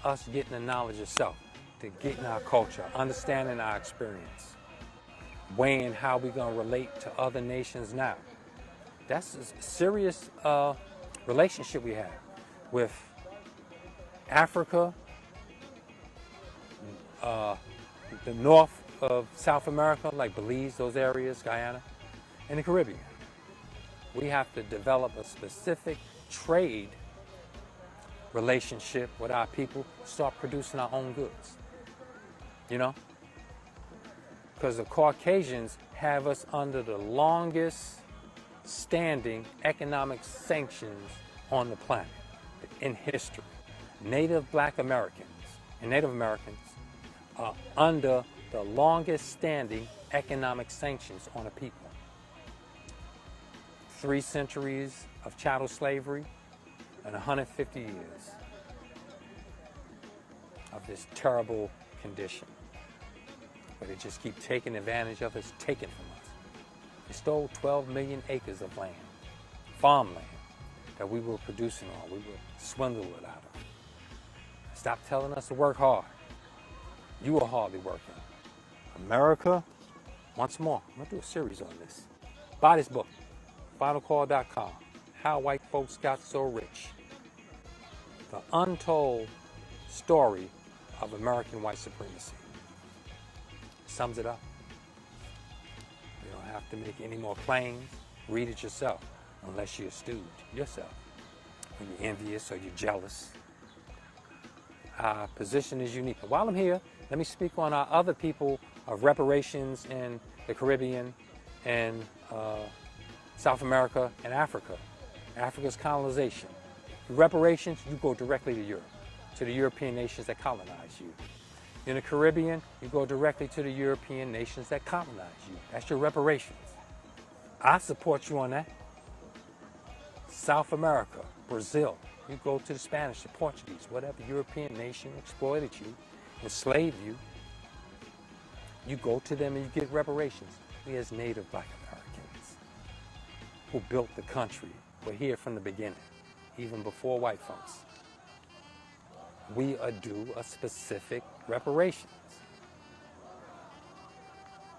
us getting the knowledge of self, to getting our culture, understanding our experience, weighing how we're going to relate to other nations now. That's a serious relationship we have with Africa, the north of South America, like Belize, those areas, Guyana, and the Caribbean. We have to develop a specific trade relationship with our people, start producing our own goods. You know? Because the Caucasians have us under the longest standing economic sanctions on the planet in history. Native Black Americans and Native Americans are under the longest standing economic sanctions on a people. 3 centuries of chattel slavery and 150 years of this terrible condition. But they just keep taking advantage of us, taking from us. They stole 12 million acres of land, farmland, that we were producing on. We were swindled out of. Stop telling us to work hard. You are hardly working. America, once more, I'm going to do a series on this. Buy this book, finalcall.com, How White Folks Got So Rich. The untold story of American white supremacy. Sums it up. You don't have to make any more claims. Read it yourself, unless you're a student yourself. When you're envious or you're jealous. Our position is unique. But while I'm here, let me speak on our other people of reparations in the Caribbean and South America and Africa. Africa's colonization. Reparations, you go directly to Europe, to the European nations that colonize you. In the Caribbean, you go directly to the European nations that colonize you. That's your reparations. I support you on that. South America, Brazil, you go to the Spanish, the Portuguese, whatever European nation exploited you, enslaved you, you go to them and you get reparations. We as Native Black Americans who built the country were here from the beginning, even before white folks. We are due a specific reparations.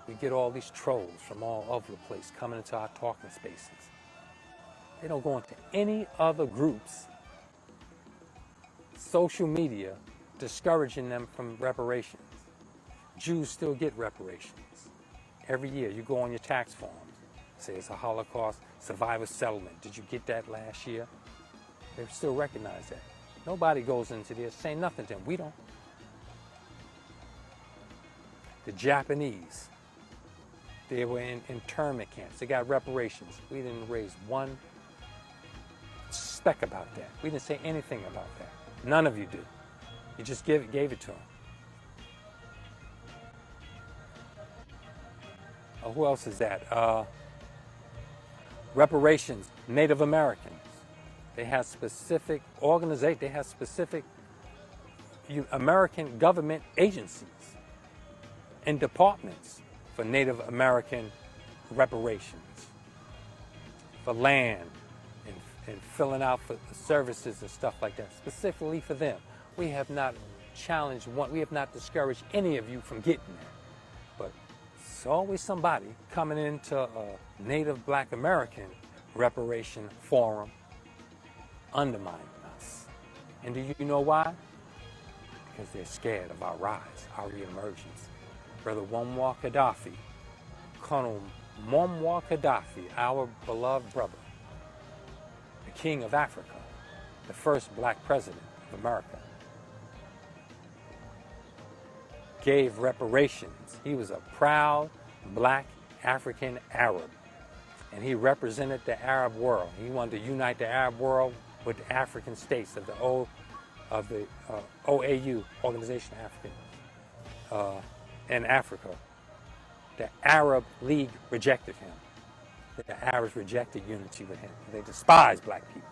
We get all these trolls from all over the place coming into our talking spaces. They don't go into any other groups, social media, discouraging them from reparations. Jews still get reparations. Every year you go on your tax forms, say it's a Holocaust survivor settlement. Did you get that last year? They still recognize that. Nobody goes into there saying nothing to them. We don't. The Japanese, they were in internment camps. They got reparations. We didn't raise one speck about that. We didn't say anything about that. None of you did. You just gave it to them. Who else is that? Reparations, Native Americans. They have specific organizations. They have specific American government agencies and departments for Native American reparations, for land and filling out for services and stuff like that, specifically for them. We have not challenged one. We have not discouraged any of you from getting there. But it's always somebody coming into a Native Black American reparation forum undermining us. And do you know why? Because they're scared of our rise, our reemergence. Brother Muammar Gaddafi, Colonel Muammar Gaddafi, our beloved brother, the King of Africa, the first black president of America, gave reparations. He was a proud black African Arab, and he represented the Arab world. He wanted to unite the Arab world with the African states of the OAU, Organization African in Africa. The Arab League rejected him. The Arabs rejected unity with him. They despised black people.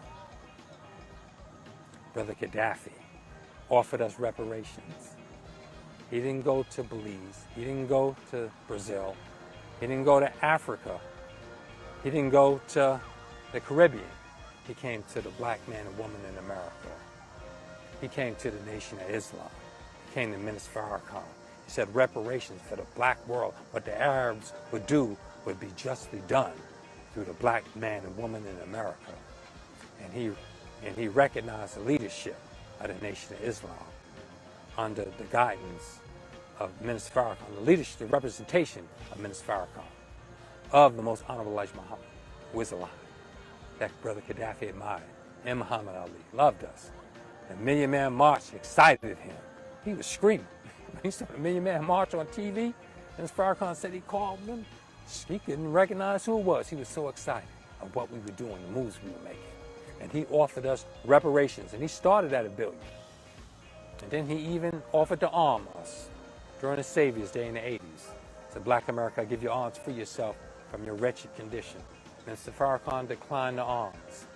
Brother Gaddafi offered us reparations. He didn't go to Belize. He didn't go to Brazil. He didn't go to Africa. He didn't go to the Caribbean. He came to the black man and woman in America. He came to the Nation of Islam. He came to Minister Farrakhan. He said reparations for the black world. What the Arabs would do would be justly done through the black man and woman in America. And he recognized the leadership of the Nation of Islam under the guidance of Minister Farrakhan, the leadership, the representation of Minister Farrakhan, of the most honorable Elijah Muhammad, who is alive. That Brother Gaddafi admired, and Muhammad Ali loved us. The Million Man March excited him. He was screaming. He saw the Million Man March on TV, and Farrakhan said he called him. He couldn't recognize who it was. He was so excited of what we were doing, the moves we were making. And he offered us reparations, and he started at $1 billion. And then he even offered to arm us during the Savior's Day in the 80s. Said, Black America, I give you arms, free yourself from your wretched condition. Mr. Farrakhan declined the arms.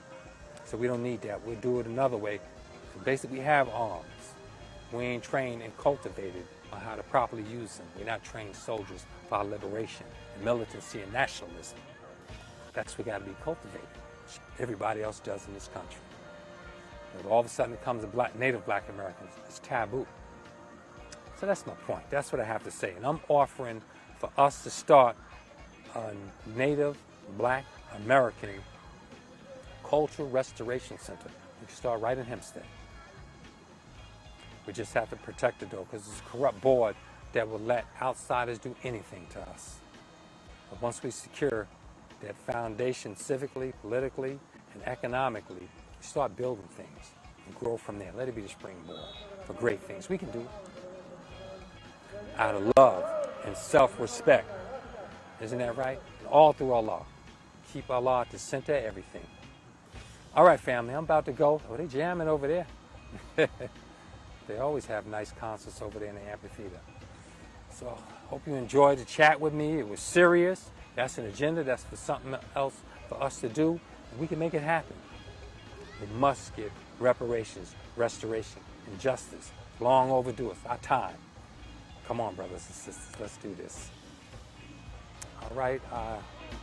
So we don't need that. We'll do it another way. So basically, we have arms. We ain't trained and cultivated on how to properly use them. We're not trained soldiers for our liberation and militancy and nationalism. That's what got to be cultivated. Everybody else does in this country. But all of a sudden, it comes to Native Black Americans. It's taboo. So that's my point. That's what I have to say. And I'm offering for us to start a Native Black American Cultural Restoration Center. We can start right in Hempstead. We just have to protect it, though, because it's a corrupt board that will let outsiders do anything to us. But once we secure that foundation civically, politically, and economically, we start building things and grow from there. Let it be the springboard for great things. We can do it out of love and self-respect. Isn't that right? And all through Allah. Keep Allah at the center of everything. All right, family, I'm about to go. Oh, they jamming over there. They always have nice concerts over there in the amphitheater. So hope you enjoyed the chat with me. It was serious. That's an agenda. That's for something else for us to do. And we can make it happen. We must get reparations, restoration, and justice. Long overdue. It's our time. Come on, brothers and sisters. Let's do this. All right.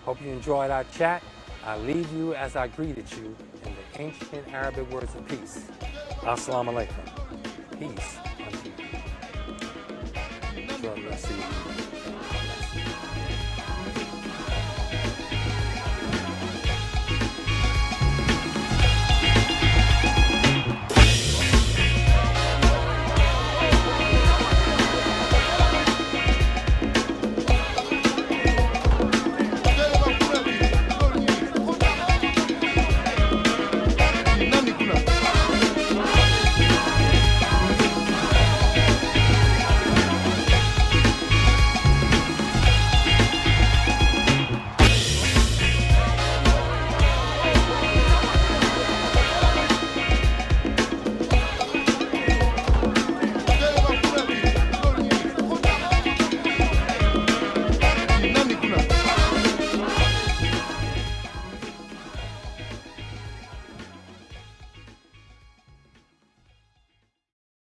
Hope you enjoyed our chat. I leave you as I greeted you in the ancient Arabic words of peace. Assalamu alaikum. Peace.